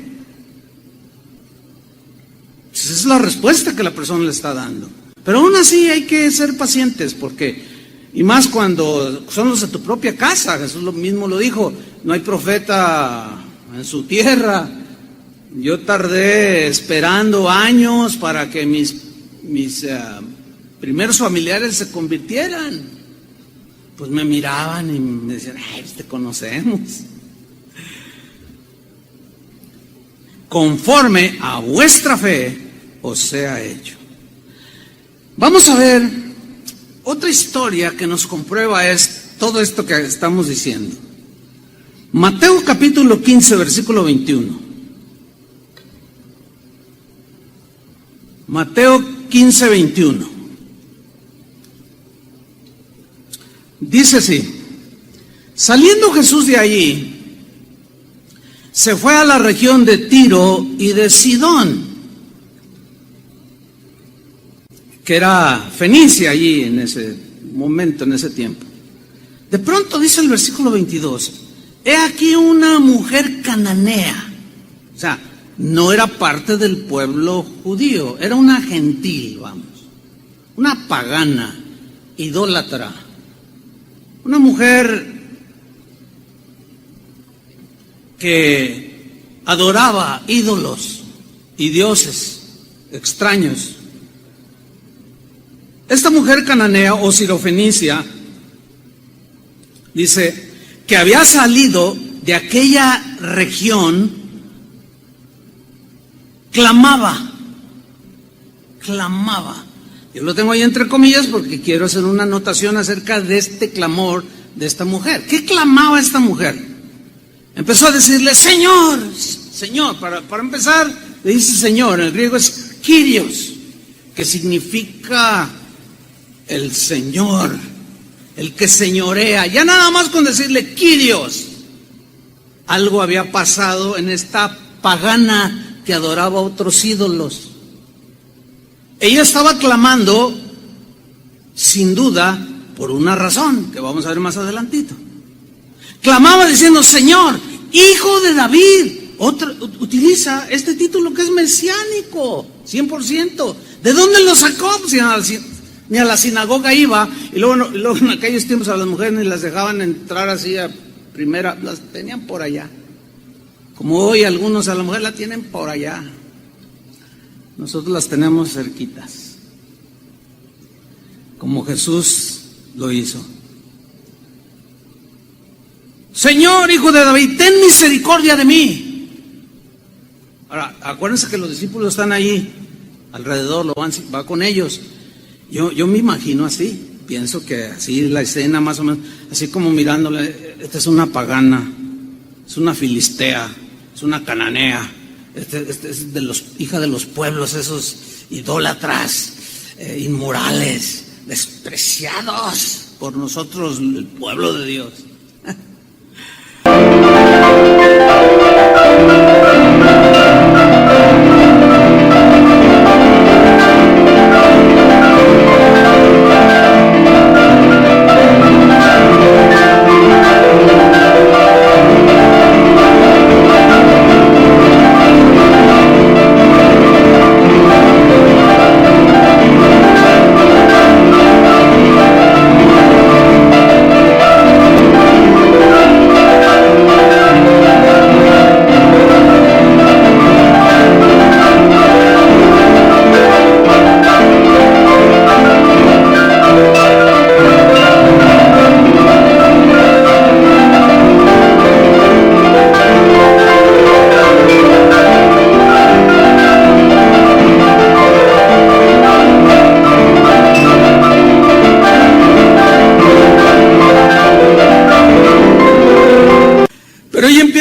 Esa es la respuesta que la persona le está dando. Pero aún así hay que ser pacientes, porque Y más cuando son los de tu propia casa. Jesús lo mismo lo dijo, no hay profeta en su tierra. Yo tardé esperando años para que mis primeros familiares se convirtieran. Pues me miraban y me decían, ay, te conocemos. Conforme a vuestra fe os sea hecho. Vamos a ver otra historia que nos comprueba todo esto que estamos diciendo. Mateo capítulo 15, versículo 21. Mateo 15, 21. Dice así: saliendo Jesús de allí, se fue a la región de Tiro y de Sidón, que era Fenicia allí en ese momento, en ese tiempo. De pronto dice el versículo 22, he aquí una mujer cananea. O sea, no era parte del pueblo judío, era una gentil, una pagana, idólatra, una mujer que adoraba ídolos y dioses extraños. Esta mujer cananea o sirofenicia dice que había salido de aquella región, clamaba. Yo lo tengo ahí entre comillas porque quiero hacer una anotación acerca de este clamor de esta mujer. ¿Qué clamaba esta mujer? Empezó a decirle, Señor, Señor, para empezar, le dice Señor, en el griego es Kyrios, que significa el Señor, el que señorea. Ya nada más con decirle Kyrios, algo había pasado en esta pagana que adoraba a otros ídolos. Ella estaba clamando, sin duda, por una razón, que vamos a ver más adelantito. Clamaba diciendo, Señor, Hijo de David. Utiliza este título que es mesiánico, 100%. ¿De dónde lo sacó? Pues ni a la sinagoga iba. Y luego en aquellos tiempos a las mujeres ni las dejaban entrar así a primera, las tenían por allá. Como hoy algunos a la mujer la tienen por allá. Nosotros las tenemos cerquitas, como Jesús lo hizo. Señor, Hijo de David, ten misericordia de mí. Ahora, acuérdense que los discípulos están ahí alrededor, va con ellos. Yo me imagino así, pienso que así la escena más o menos, así como mirándole, esta es una pagana, es una filistea, es una cananea, es hija de los pueblos, esos idólatras, inmorales, despreciados por nosotros, el pueblo de Dios.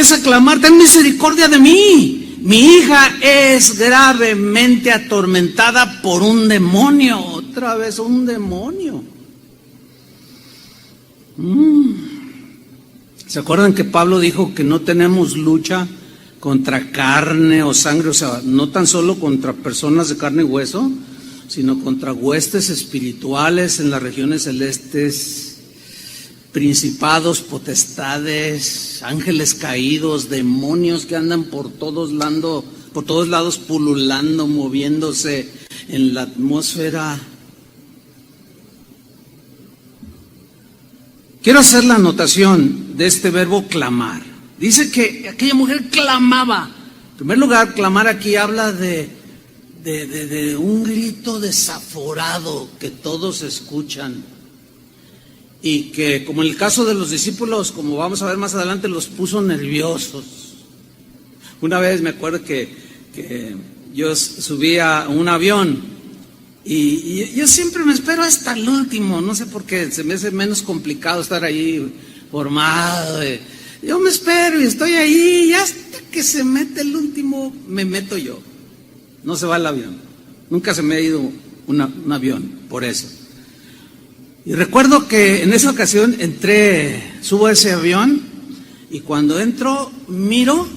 A clamar, ten misericordia de mí. Mi hija es gravemente atormentada por un demonio. Otra vez un demonio. ¿Se acuerdan que Pablo dijo que no tenemos lucha contra carne o sangre? O sea, no tan solo contra personas de carne y hueso, sino contra huestes espirituales en las regiones celestes, principados, potestades, ángeles caídos, demonios que andan por todos lados pululando, moviéndose en la atmósfera. quiero hacer la anotación de este verbo clamar. Dice que aquella mujer clamaba. En primer lugar, clamar aquí habla de un grito desaforado que todos escuchan y que, como en el caso de los discípulos, como vamos a ver más adelante, los puso nerviosos. Una vez me acuerdo que yo subí a un avión y yo siempre me espero hasta el último, no sé por qué, se me hace menos complicado estar ahí formado. Yo me espero y estoy ahí y hasta que se mete el último me meto yo. No se va el avión. Nunca se me ha ido un avión por eso. Y recuerdo que en esa ocasión subo a ese avión y cuando entro miro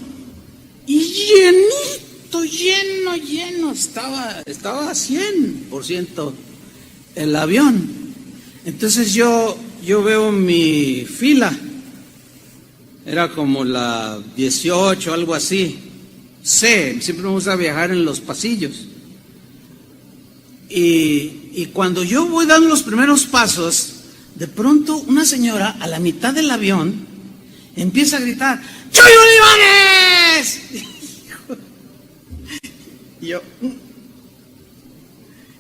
y llenito, lleno, estaba a 100% el avión. Entonces yo veo mi fila, era como la 18, algo así. Siempre me gusta viajar en los pasillos. Y cuando yo voy dando los primeros pasos, de pronto una señora a la mitad del avión empieza a gritar: ¡Chuy Olivares!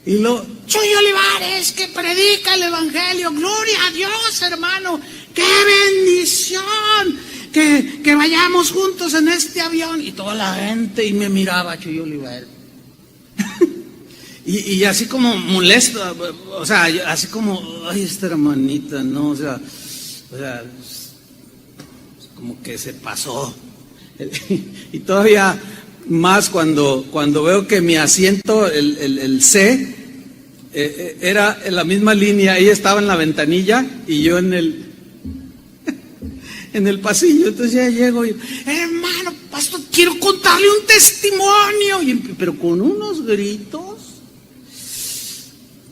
Y luego: ¡Chuy Olivares, que predica el Evangelio! ¡Gloria a Dios, hermano! ¡Qué bendición! Que vayamos juntos en este avión. Y toda la gente y me miraba Chuy Olivares. y así como molesto, o sea, así como, ay, esta hermanita, ¿no? O sea, como que se pasó. Y todavía más cuando veo que mi asiento, el C, era en la misma línea. Ella estaba en la ventanilla y yo en el pasillo. Entonces ya llego y: hermano, pastor, quiero contarle un testimonio. Pero con unos gritos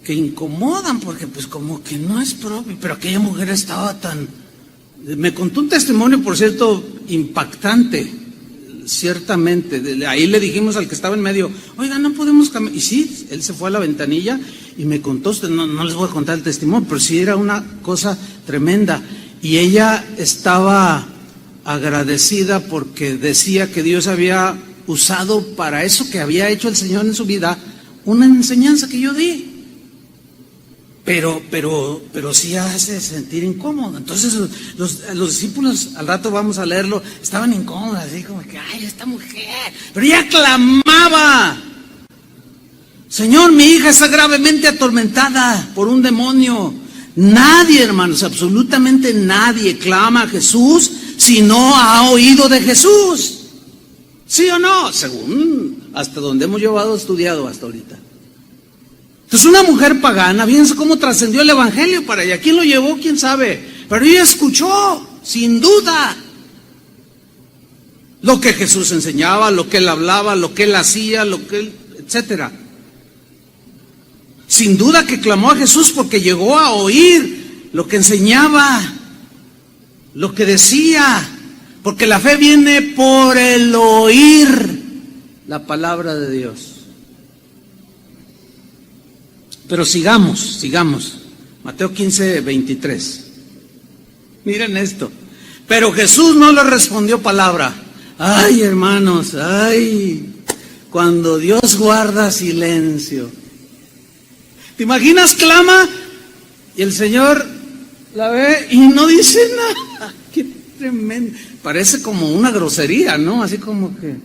que incomodan, porque pues como que no es propio. Pero aquella mujer estaba me contó un testimonio, por cierto, impactante, ciertamente. Ahí le dijimos al que estaba en medio: oiga, no podemos cambiar. Y sí, él se fue a la ventanilla y me contó. No les voy a contar el testimonio, pero sí era una cosa tremenda. Y ella estaba agradecida porque decía que Dios había usado para eso que había hecho el Señor en su vida, una enseñanza que yo di. Pero sí hace sentir incómodo. Entonces los discípulos, al rato vamos a leerlo, estaban incómodos, así como que: ay, esta mujer. Pero ella clamaba: Señor, mi hija está gravemente atormentada por un demonio. Nadie, hermanos, absolutamente nadie clama a Jesús si no ha oído de Jesús. ¿Sí o no? Según hasta donde hemos estudiado hasta ahorita. Entonces una mujer pagana, fíjense cómo trascendió el Evangelio para allá. ¿Quién lo llevó? ¿Quién sabe? Pero ella escuchó, sin duda, lo que Jesús enseñaba, lo que él hablaba, lo que él hacía, etcétera. Sin duda que clamó a Jesús porque llegó a oír lo que enseñaba, lo que decía, porque la fe viene por el oír la palabra de Dios. Pero sigamos. Mateo 15:23. Miren esto. Pero Jesús no le respondió palabra. Ay, hermanos, cuando Dios guarda silencio. ¿Te imaginas? Clama y el Señor la ve y no dice nada. Qué tremendo. Parece como una grosería, ¿no? Así como que: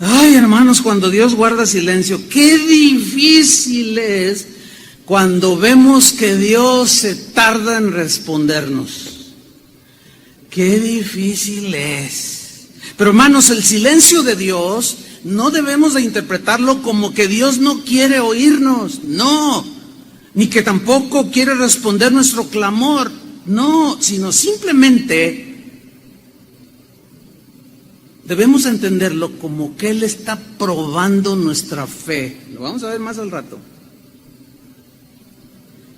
ay, hermanos, cuando Dios guarda silencio. Qué difícil es cuando vemos que Dios se tarda en respondernos. Qué difícil es. Pero hermanos, el silencio de Dios no debemos de interpretarlo como que Dios no quiere oírnos, no, ni que tampoco quiere responder nuestro clamor, no, sino simplemente debemos entenderlo como que Él está probando nuestra fe. Lo vamos a ver más al rato.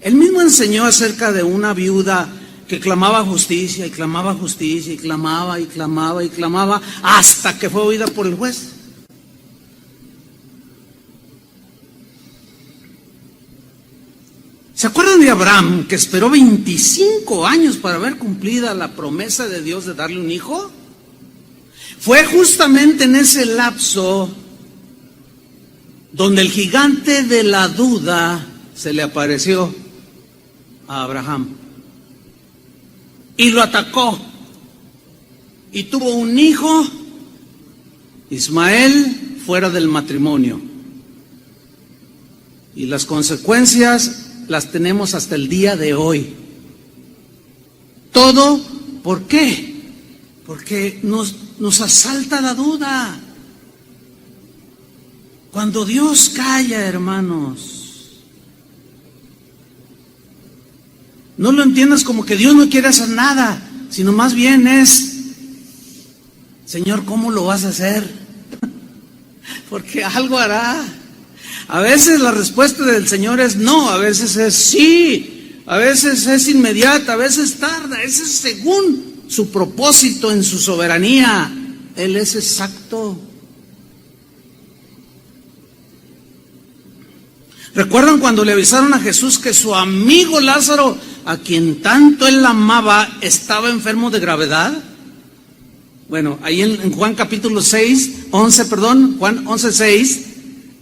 Él mismo enseñó acerca de una viuda que clamaba justicia y clamaba justicia y clamaba y clamaba y clamaba hasta que fue oída por el juez. ¿Se acuerdan de Abraham, que esperó 25 años para ver cumplida la promesa de Dios de darle un hijo? Fue justamente en ese lapso donde el gigante de la duda se le apareció a Abraham y lo atacó, y tuvo un hijo, Ismael, fuera del matrimonio. Y las consecuencias las tenemos hasta el día de hoy. Todo, ¿por qué? Porque nos asalta la duda. Cuando Dios calla, hermanos, no lo entiendas como que Dios no quiere hacer nada, sino más bien es, Señor, ¿cómo lo vas a hacer? Porque algo hará. A veces la respuesta del Señor es no, a veces es sí, a veces es inmediata, a veces tarda, ese es según su propósito en su soberanía. Él es exacto. ¿Recuerdan cuando le avisaron a Jesús que su amigo Lázaro, a quien tanto él amaba, estaba enfermo de gravedad? Bueno, ahí en Juan capítulo 11, Juan 11:6,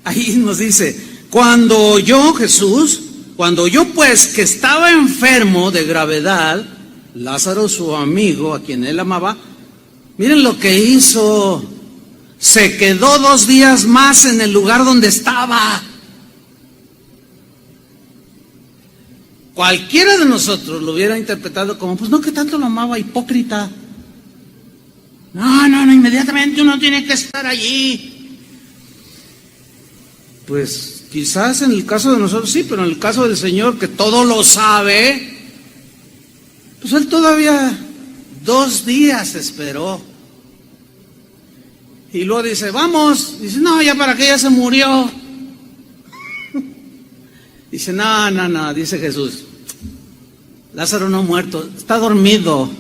ahí nos dice, cuando oyó pues que estaba enfermo de gravedad, Lázaro, su amigo, a quien él amaba, miren lo que hizo, se quedó 2 días más en el lugar donde estaba. Cualquiera de nosotros lo hubiera interpretado como, pues no, que tanto lo amaba, hipócrita. No, inmediatamente uno tiene que estar allí. Pues quizás en el caso de nosotros sí, pero en el caso del Señor, que todo lo sabe, pues Él todavía 2 días esperó. Y luego dice, vamos. Dice, no, ya para qué, ya se murió. Dice, no, dice Jesús, Lázaro no ha muerto, está dormido.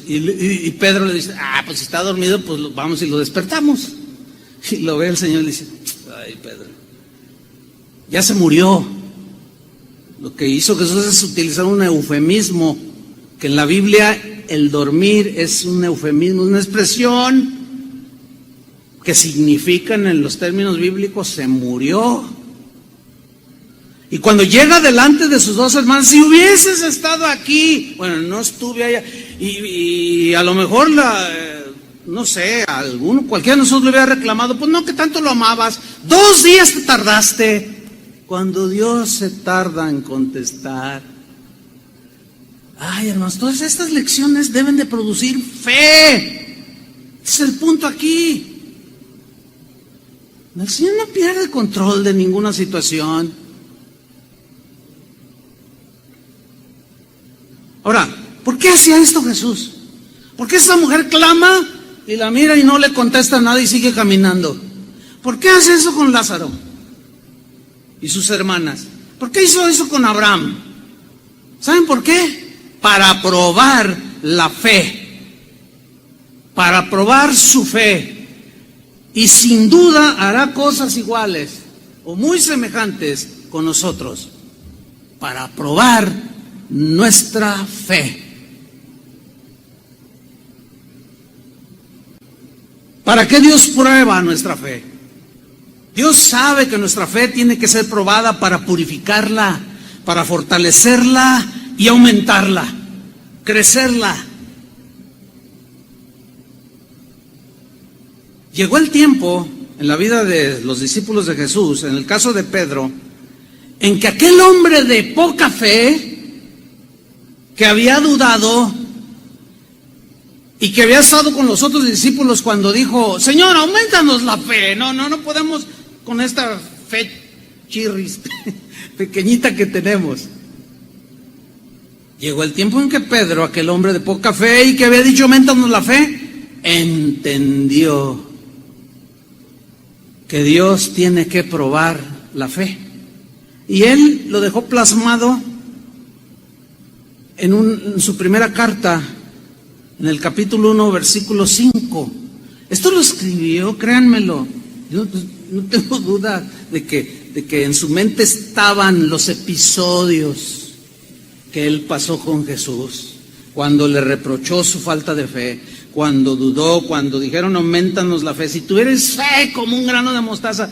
Y Pedro le dice, pues si está dormido, pues vamos y lo despertamos. Y lo ve el Señor y le dice, ay, Pedro, ya se murió. Lo que hizo Jesús es utilizar un eufemismo, que en la Biblia el dormir es un eufemismo, una expresión que significan en los términos bíblicos, se murió. Y cuando llega delante de sus 2 hermanos, si hubieses estado aquí, bueno, no estuve allá, y a lo mejor no sé, cualquiera de nosotros le hubiera reclamado, pues no, que tanto lo amabas, 2 días te tardaste. Cuando Dios se tarda en contestar, ay, hermanos, todas estas lecciones deben de producir fe. Ese es el punto aquí. El Señor no pierde control de ninguna situación. Ahora, ¿por qué hacía esto Jesús? ¿Por qué esta mujer clama y la mira y no le contesta nada y sigue caminando? ¿Por qué hace eso con Lázaro y sus hermanas? ¿Por qué hizo eso con Abraham? ¿Saben por qué? Para probar la fe, para probar su fe. Y sin duda hará cosas iguales o muy semejantes con nosotros, para probar nuestra fe. ¿Para qué Dios prueba nuestra fe? Dios sabe que nuestra fe tiene que ser probada para purificarla, para fortalecerla y aumentarla, crecerla. Llegó el tiempo en la vida de los discípulos de Jesús, en el caso de Pedro, en que aquel hombre de poca fe, que había dudado y que había estado con los otros discípulos cuando dijo: Señor, aumentanos la fe, no podemos con esta fe chirris pequeñita que tenemos. Llegó el tiempo en que Pedro, aquel hombre de poca fe y que había dicho: aumentanos la fe, entendió que Dios tiene que probar la fe. Y él lo dejó plasmado en su primera carta, en el capítulo 1, versículo 5. Esto lo escribió, créanmelo, yo no tengo duda de que en su mente estaban los episodios que él pasó con Jesús, cuando le reprochó su falta de fe, cuando dudó, cuando dijeron: aumentanos la fe, si tú eres fe como un grano de mostaza.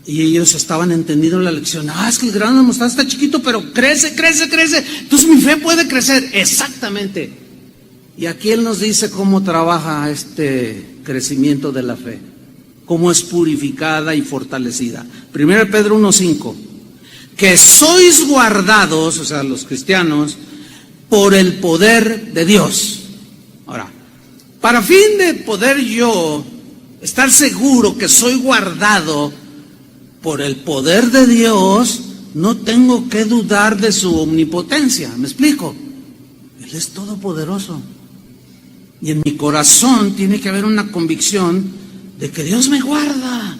Y ellos estaban entendiendo la lección: es que el grano de mostaza está chiquito, pero crece, entonces mi fe puede crecer. Exactamente. Y aquí él nos dice cómo trabaja este crecimiento de la fe, cómo es purificada y fortalecida. 1 Pedro 1:5, que sois guardados, o sea, los cristianos, por el poder de Dios. Ahora, para fin de poder yo estar seguro que soy guardado por el poder de Dios, no tengo que dudar de su omnipotencia. ¿Me explico? Él es todopoderoso. Y en mi corazón tiene que haber una convicción de que Dios me guarda.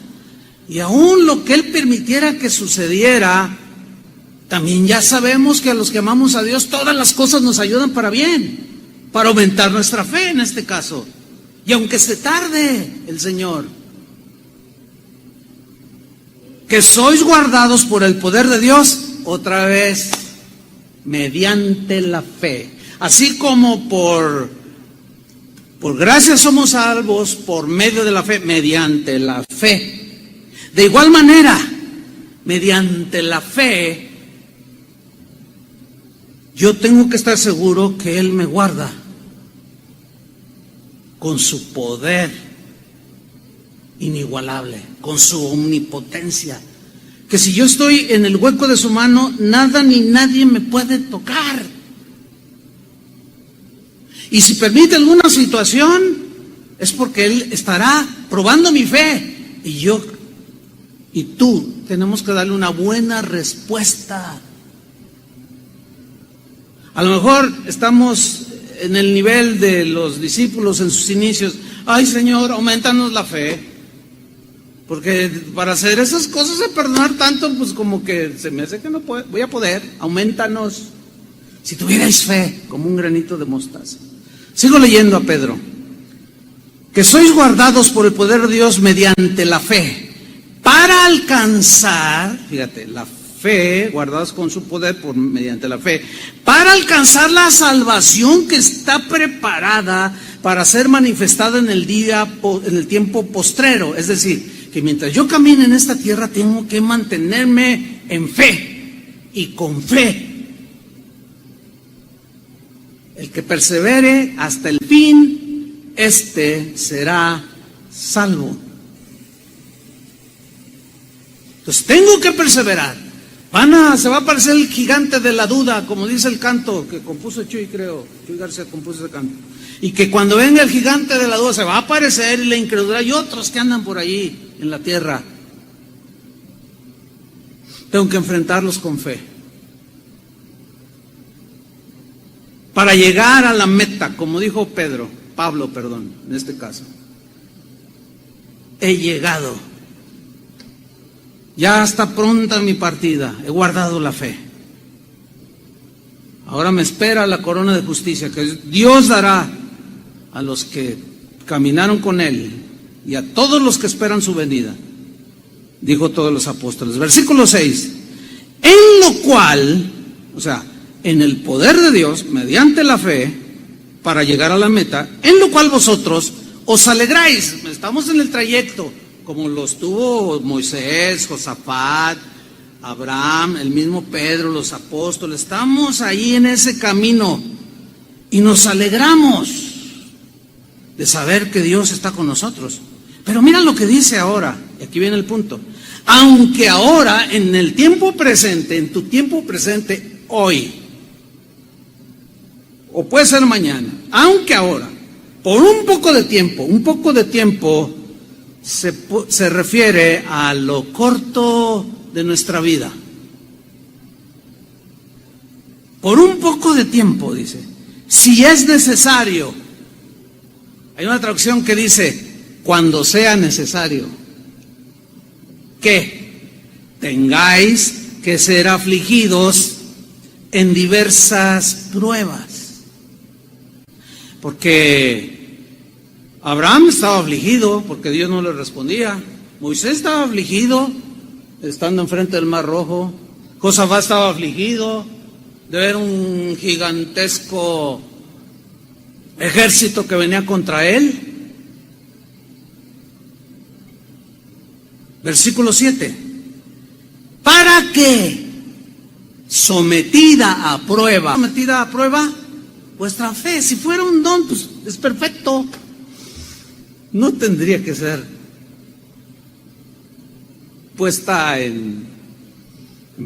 Y aún lo que Él permitiera que sucediera, también ya sabemos que a los que amamos a Dios todas las cosas nos ayudan para bien, para aumentar nuestra fe en este caso. Y aunque se tarde, el Señor, que sois guardados por el poder de Dios, otra vez, mediante la fe. Así como por gracia somos salvos por medio de la fe, mediante la fe. De igual manera, mediante la fe, yo tengo que estar seguro que Él me guarda con su poder inigualable, con su omnipotencia, que si yo estoy en el hueco de su mano, nada ni nadie me puede tocar. Y si permite alguna situación, es porque Él estará probando mi fe, y yo y tú tenemos que darle una buena respuesta. A lo mejor estamos en el nivel de los discípulos en sus inicios: ay, Señor, aumentanos la fe. Porque para hacer esas cosas de perdonar tanto, pues como que se me hace que no voy a poder. Aumentanos. Si tuvierais fe como un granito de mostaza. Sigo leyendo a Pedro. Que sois guardados por el poder de Dios mediante la fe, para alcanzar, fíjate, la fe, guardados con su poder mediante la fe, para alcanzar la salvación que está preparada para ser manifestada en el tiempo postrero. Es decir, que mientras yo camine en esta tierra tengo que mantenerme en fe y con fe. El que persevere hasta el fin, este será salvo. Entonces tengo que perseverar. Se va a aparecer el gigante de la duda, como dice el canto que compuso Chuy, creo. Chuy García compuso ese canto. Y que cuando venga el gigante de la duda se va a aparecer, y la incredulidad y otros que andan por allí en la tierra. Tengo que enfrentarlos con fe. Para llegar a la meta, como dijo Pablo, en este caso. He llegado. Ya está pronta mi partida, he guardado la fe. Ahora me espera la corona de justicia que Dios dará a los que caminaron con Él y a todos los que esperan su venida, dijo todos los apóstoles. Versículo 6, en lo cual, o sea, en el poder de Dios, mediante la fe, para llegar a la meta, en lo cual vosotros os alegráis. Estamos en el trayecto, como los tuvo Moisés, Josafat, Abraham, el mismo Pedro, los apóstoles, estamos ahí en ese camino y nos alegramos de saber que Dios está con nosotros. Pero mira lo que dice ahora, y aquí viene el punto. Aunque ahora, en el tiempo presente, en tu tiempo presente, hoy, o puede ser mañana, aunque ahora, por un poco de tiempo se refiere a lo corto de nuestra vida. Por un poco de tiempo, dice, si es necesario. Hay una traducción que dice, cuando sea necesario, que tengáis que ser afligidos en diversas pruebas. Porque Abraham estaba afligido porque Dios no le respondía. Moisés estaba afligido estando enfrente del Mar Rojo. Josafat estaba afligido de ver un gigantesco ejército que venía contra él. Versículo 7. ¿Para qué? Sometida a prueba vuestra fe. Si fuera un don, pues es perfecto. No tendría que ser puesta en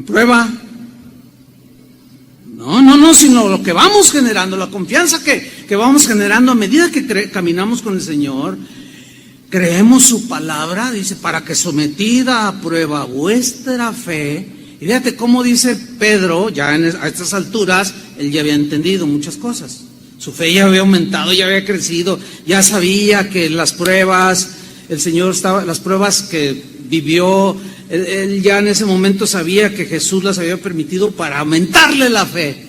prueba. No, sino lo que vamos generando, la confianza que vamos generando a medida que caminamos con el Señor. Creemos su palabra, dice, para que sometida a prueba vuestra fe. Y fíjate cómo dice Pedro, ya a estas alturas, él ya había entendido muchas cosas. Su fe ya había aumentado, ya había crecido, ya sabía que las pruebas, las pruebas que vivió, él ya en ese momento sabía que Jesús las había permitido para aumentarle la fe.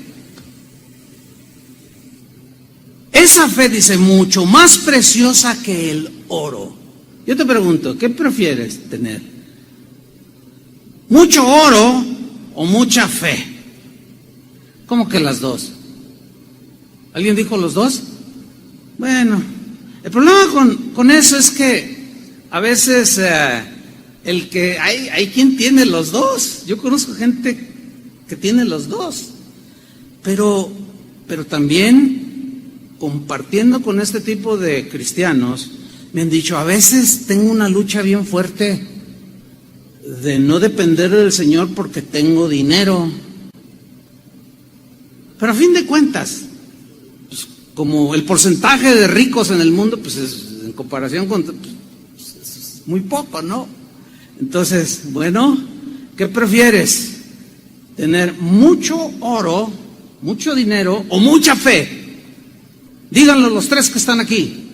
Esa fe, dice, mucho más preciosa que el oro. Yo te pregunto, ¿qué prefieres tener? ¿Mucho oro o mucha fe? ¿Cómo que las dos? ¿Alguien dijo los dos? Bueno, el problema con eso es que a veces hay quien tiene los dos. Yo conozco gente que tiene los dos, pero también compartiendo con este tipo de cristianos, me han dicho, a veces tengo una lucha bien fuerte de no depender del Señor porque tengo dinero. Pero a fin de cuentas, pues, como el porcentaje de ricos en el mundo, pues en comparación con, pues, es muy poco, ¿no? Entonces, bueno, ¿qué prefieres? ¿Tener mucho oro, mucho dinero o mucha fe? Díganlo los tres que están aquí.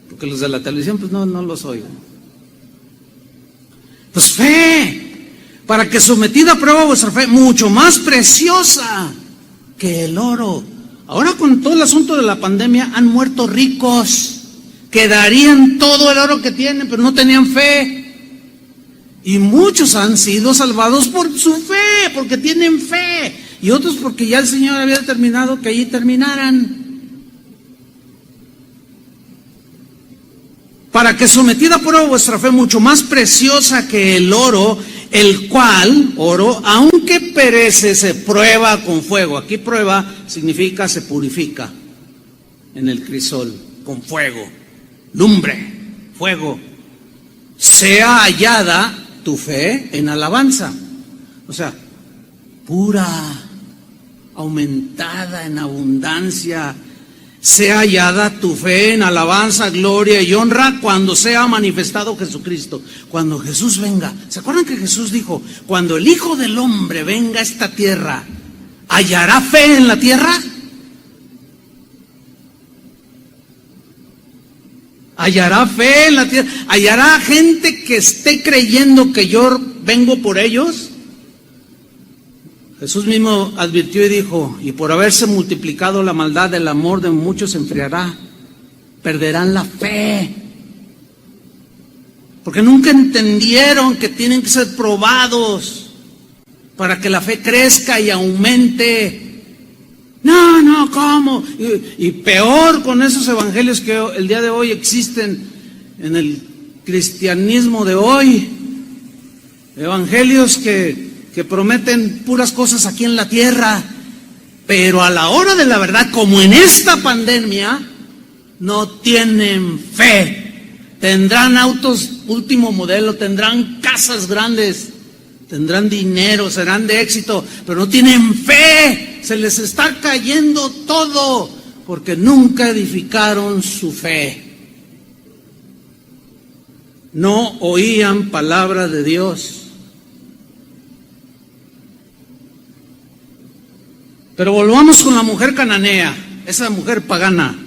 Porque los de la televisión, pues no los oigo. Pues fe, para que sometida a prueba vuestra fe, mucho más preciosa que el oro. Ahora con todo el asunto de la pandemia han muerto ricos que darían todo el oro que tienen, pero no tenían fe. Y muchos han sido salvados por su fe, porque tienen fe. Y otros porque ya el Señor había determinado que allí terminaran. Para que sometida a prueba vuestra fe, mucho más preciosa que el oro, el cual, oro, aunque perece, se prueba con fuego. Aquí prueba significa se purifica en el crisol, con fuego, lumbre, fuego. Sea hallada tu fe en alabanza. O sea, pura, aumentada en abundancia. Sea hallada tu fe en alabanza, gloria y honra cuando sea manifestado Jesucristo. Cuando Jesús venga. ¿Se acuerdan que Jesús dijo, cuando el Hijo del Hombre venga a esta tierra, ¿hallará fe en la tierra? ¿Hallará fe en la tierra? ¿Hallará gente que esté creyendo que yo vengo por ellos? Jesús mismo advirtió y dijo, y por haberse multiplicado la maldad, el amor de muchos se enfriará, perderán la fe, porque nunca entendieron que tienen que ser probados para que la fe crezca y aumente. No, ¿cómo? Y peor con esos evangelios que el día de hoy existen en el cristianismo de hoy. Evangelios que prometen puras cosas aquí en la tierra, pero a la hora de la verdad, como en esta pandemia, no tienen fe. Tendrán autos último modelo, tendrán casas grandes, tendrán dinero, serán de éxito, pero no tienen fe. Se les está cayendo todo porque nunca edificaron su fe. No oían palabra de Dios. Pero volvamos con la mujer cananea, esa mujer pagana,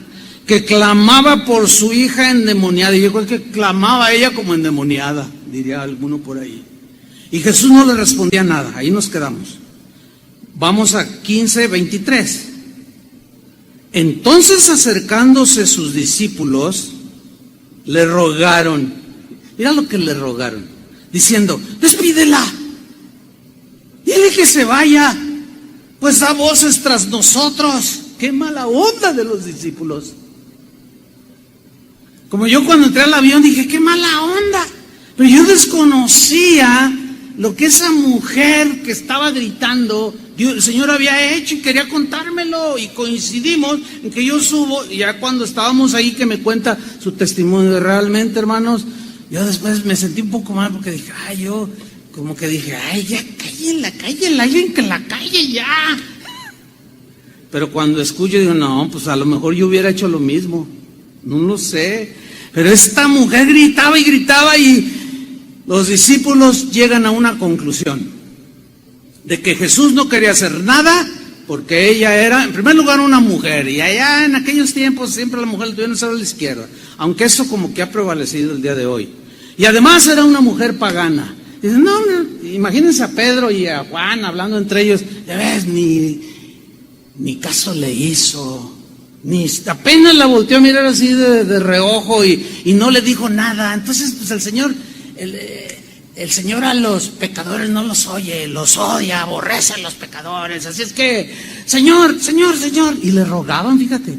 que clamaba por su hija endemoniada. Y yo creo que clamaba ella como endemoniada, diría alguno por ahí. Y Jesús no le respondía nada, ahí nos quedamos. Vamos a 15:23. Entonces, acercándose sus discípulos, le rogaron. Mira lo que le rogaron, diciendo: despídela, dile que se vaya, pues da voces tras nosotros. Qué mala onda de los discípulos. Como yo cuando entré al avión dije, qué mala onda. Pero yo desconocía lo que esa mujer que estaba gritando, el Señor había hecho y quería contármelo. Y coincidimos en que yo subo, y ya cuando estábamos ahí que me cuenta su testimonio. Realmente, hermanos, yo después me sentí un poco mal porque dije, ya cállenla, alguien que la calle ya. Pero cuando escucho digo, no, pues a lo mejor yo hubiera hecho lo mismo, no lo sé. Pero esta mujer gritaba y gritaba, y los discípulos llegan a una conclusión de que Jesús no quería hacer nada porque ella era, en primer lugar, una mujer, y allá en aquellos tiempos siempre la mujer tuvieron que estar a la izquierda, aunque eso como que ha prevalecido el día de hoy. Y además era una mujer pagana. Dicen, no, imagínense a Pedro y a Juan hablando entre ellos, ya ves, ni caso le hizo, ni apenas la volteó a mirar así de reojo y no le dijo nada. Entonces, pues el Señor a los pecadores no los oye, los odia, aborrece a los pecadores. Así es que, Señor, y le rogaban, fíjate,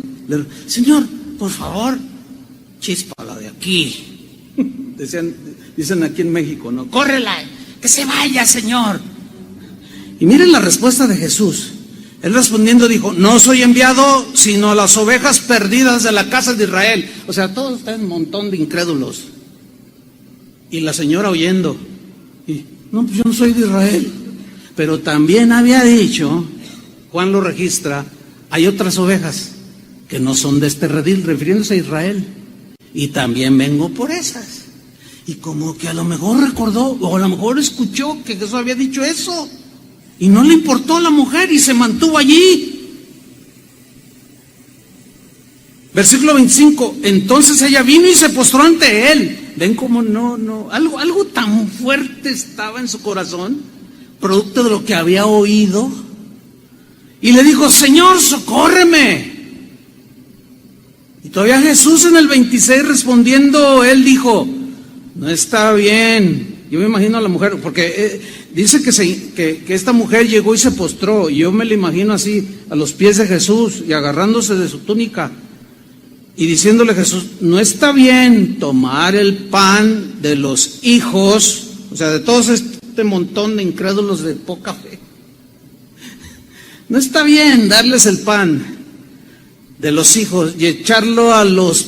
Señor, por favor, chíspala de aquí. Dicen aquí en México, ¿no? Córrela, que se vaya, Señor. Y miren la respuesta de Jesús. Él respondiendo dijo, no soy enviado sino a las ovejas perdidas de la casa de Israel. O sea, todos están un montón de incrédulos. Y la señora oyendo, y, no, pues yo no soy de Israel. Pero también había dicho, Juan lo registra, hay otras ovejas que no son de este redil, refiriéndose a Israel. Y también vengo por esas. Y como que a lo mejor recordó, o a lo mejor escuchó que Jesús había dicho eso, y no le importó a la mujer y se mantuvo allí. Versículo 25, entonces ella vino y se postró ante él. Ven cómo algo tan fuerte estaba en su corazón, producto de lo que había oído, y le dijo, Señor, socórreme. Y todavía Jesús en el 26 respondiendo, él dijo, no está bien. Yo me imagino a la mujer, porque dice que esta mujer llegó y se postró, y yo me la imagino así, a los pies de Jesús, y agarrándose de su túnica, y diciéndole a Jesús, no está bien tomar el pan de los hijos, o sea, de todos este montón de incrédulos de poca fe. No está bien darles el pan de los hijos y echarlo a los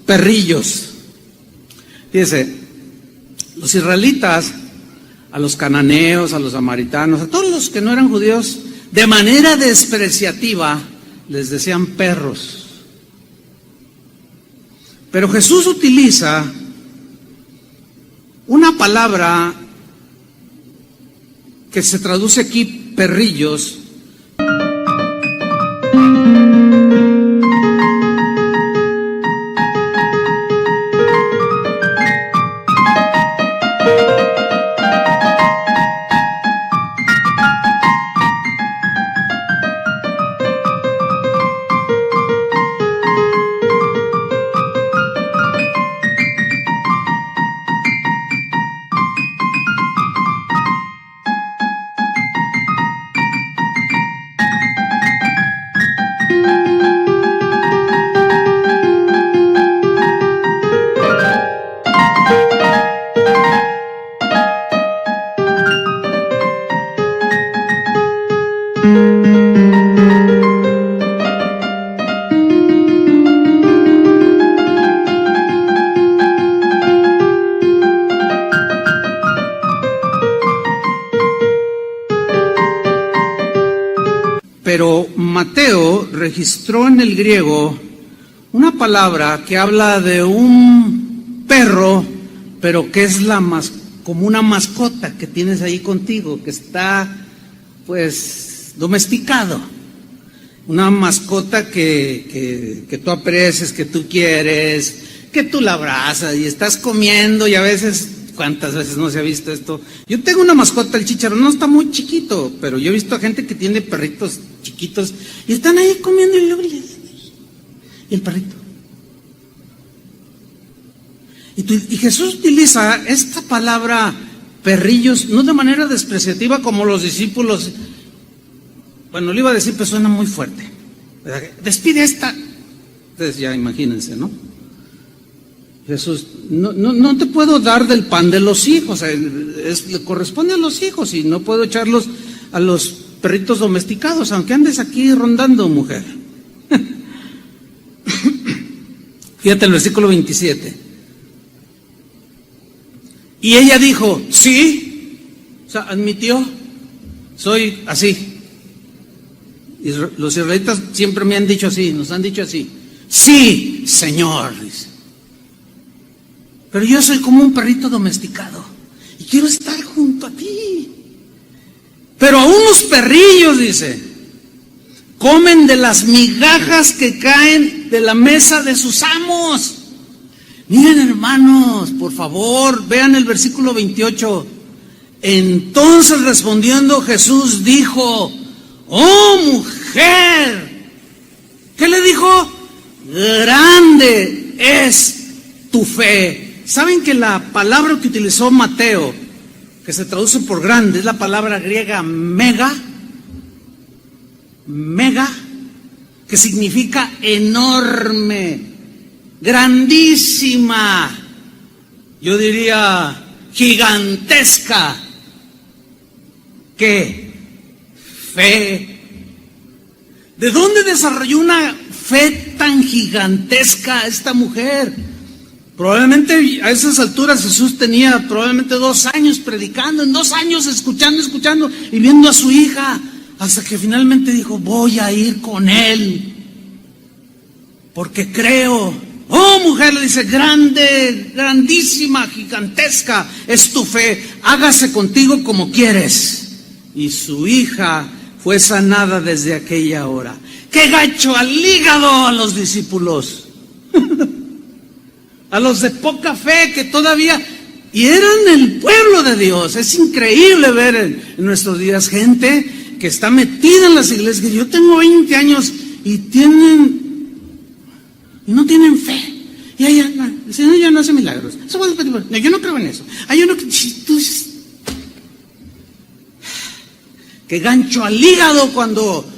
perrillos. Fíjese, los israelitas, a los cananeos, a los samaritanos, a todos los que no eran judíos, de manera despreciativa les decían perros. Pero Jesús utiliza una palabra que se traduce aquí, perrillos. registró en el griego una palabra que habla de un perro, pero que es como una mascota que tienes ahí contigo, que está pues domesticado. Una mascota que tú aprecias, que tú quieres, que tú la abrazas y estás comiendo y a veces, ¿cuántas veces no se ha visto esto? Yo tengo una mascota, el chicharrón, no está muy chiquito, pero yo he visto a gente que tiene perritos chiquitos y están ahí comiendo y luego y el perrito. Y Jesús utiliza esta palabra perrillos, no de manera despreciativa como los discípulos. Bueno, le iba a decir, pero suena muy fuerte. Despide esta. Ustedes ya imagínense, ¿no? Jesús, no te puedo dar del pan de los hijos, le corresponde a los hijos y no puedo echarlos a los perritos domesticados, aunque andes aquí rondando, mujer. Fíjate el versículo 27. Y ella dijo, sí, o sea, admitió, soy así. Y los israelitas siempre me han dicho así, nos han dicho así, sí, Señor, dice. Pero yo soy como un perrito domesticado y quiero estar junto a ti. Pero a unos perrillos, dice, comen de las migajas que caen de la mesa de sus amos. Miren, hermanos, por favor, vean el versículo 28. Entonces respondiendo Jesús dijo, oh mujer, ¿qué le dijo? Grande es tu fe. ¿Saben que la palabra que utilizó Mateo, que se traduce por grande, es la palabra griega mega, que significa enorme, grandísima, yo diría gigantesca? ¿Qué? Fe. ¿De dónde desarrolló una fe tan gigantesca esta mujer? Probablemente a esas alturas Jesús tenía probablemente 2 años predicando, en 2 años escuchando y viendo a su hija, hasta que finalmente dijo, voy a ir con él, porque creo. Oh mujer, le dice, grande, grandísima, gigantesca es tu fe, hágase contigo como quieres. Y su hija fue sanada desde aquella hora. ¡Qué gacho al hígado a los discípulos! A los de poca fe que todavía, y eran el pueblo de Dios. Es increíble ver en nuestros días gente que está metida en las iglesias, que yo tengo 20 años y no tienen fe. Y el Señor ya no hace milagros. No, yo no creo en eso. Qué gancho al hígado cuando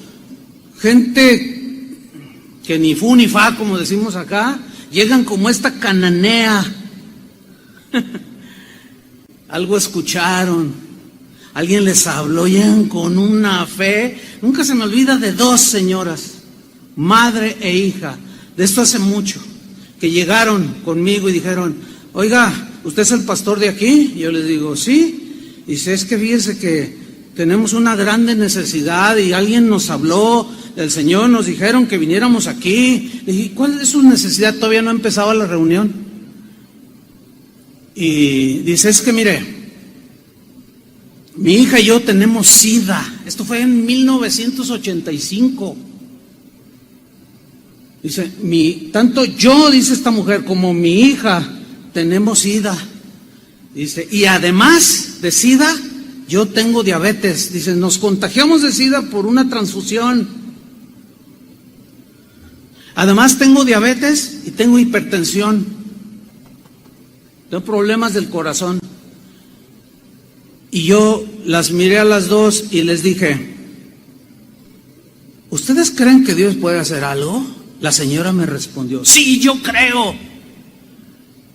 gente que ni fu ni fa, como decimos acá, llegan como esta cananea. Algo escucharon, alguien les habló, llegan con una fe. Nunca se me olvida de 2 señoras, madre e hija, de esto hace mucho, que llegaron conmigo y dijeron, oiga, ¿usted es el pastor de aquí? Y yo les digo, sí. Y dice, es que fíjese que tenemos una grande necesidad y alguien nos habló, el Señor nos dijeron que viniéramos aquí. Le dije, ¿cuál es su necesidad? Todavía no empezaba la reunión. Y dice, es que mire, mi hija y yo tenemos SIDA. Esto fue en 1985. Dice, tanto yo, dice esta mujer, como mi hija tenemos SIDA. Dice, y además de SIDA, yo tengo diabetes. Dice, nos contagiamos de SIDA por una transfusión. Además tengo diabetes y tengo hipertensión. Tengo problemas del corazón. Y yo las miré a las 2 y les dije, ¿ustedes creen que Dios puede hacer algo? La señora me respondió, sí, yo creo.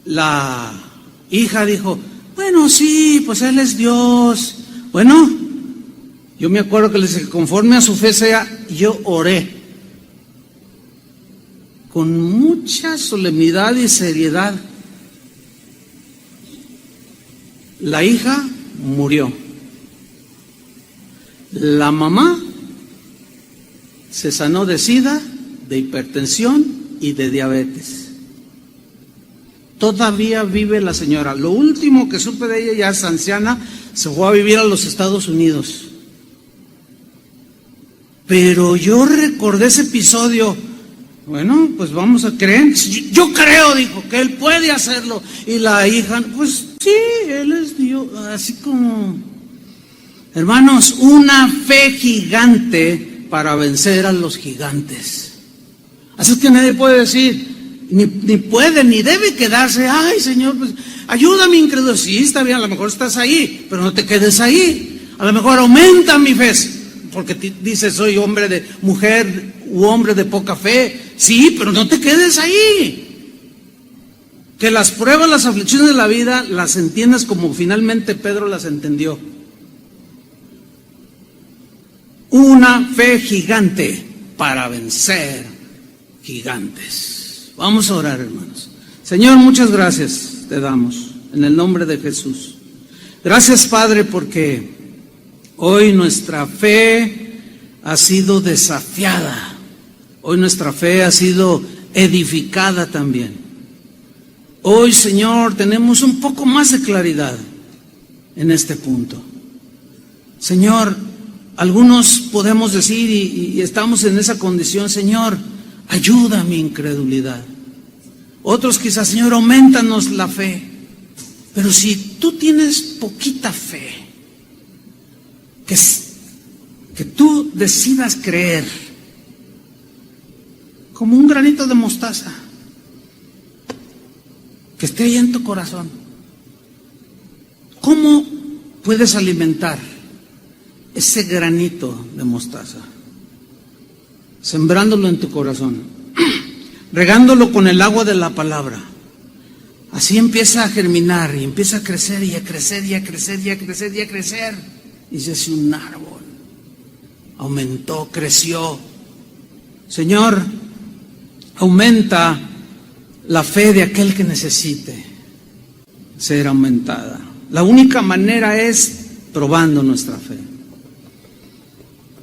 La hija dijo, bueno, sí, pues Él es Dios. Bueno, yo me acuerdo que les dije, conforme a su fe sea, yo oré con mucha solemnidad y seriedad. La hija murió. La mamá se sanó de SIDA, de hipertensión y de diabetes. Todavía vive la señora. Lo último que supe de ella, ya es anciana, se fue a vivir a los Estados Unidos. Pero yo recordé ese episodio. Bueno, pues vamos a creer. Yo creo, dijo, que él puede hacerlo. Y la hija, pues sí, él es Dios. Así como, hermanos, una fe gigante para vencer a los gigantes. Así que nadie puede decir, ni puede, ni debe quedarse, ay Señor, pues ayuda a mi incredulidad. Sí, está bien, a lo mejor estás ahí, pero no te quedes ahí. A lo mejor aumenta mi fe, porque dices, soy hombre de mujer u hombre de poca fe. Sí, pero no te quedes ahí. Que las pruebas, las aflicciones de la vida las entiendas como finalmente Pedro las entendió. Una fe gigante para vencer gigantes. Vamos a orar, hermanos. Señor, muchas gracias te damos en el nombre de Jesús. Gracias, Padre, porque hoy nuestra fe ha sido desafiada. Hoy nuestra fe ha sido edificada también. Hoy, Señor, tenemos un poco más de claridad en este punto. Señor, algunos podemos decir y estamos en esa condición, Señor, ayuda a mi incredulidad. Otros quizás, Señor, aumentanos la fe. Pero si tú tienes poquita fe, que tú decidas creer como un granito de mostaza que esté ahí en tu corazón, ¿cómo puedes alimentar ese granito de mostaza? Sembrándolo en tu corazón, regándolo con el agua de la palabra. Así empieza a germinar y empieza a crecer y a crecer y a crecer y a crecer y a crecer. Y se hace un árbol. Aumentó, creció. Señor, aumenta la fe de aquel que necesite ser aumentada. La única manera es probando nuestra fe.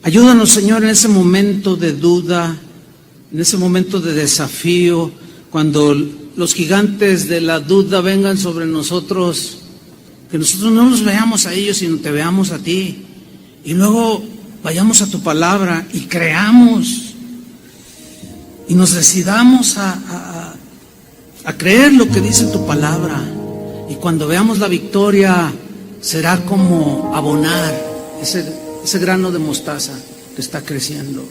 Ayúdanos, Señor, en ese momento de duda, en ese momento de desafío, cuando los gigantes de la duda vengan sobre nosotros, que nosotros no los veamos a ellos, sino te veamos a ti. Y luego vayamos a tu palabra y creamos y nos decidamos a creer lo que dice tu palabra. Y cuando veamos la victoria, será como abonar ese grano de mostaza que está creciendo.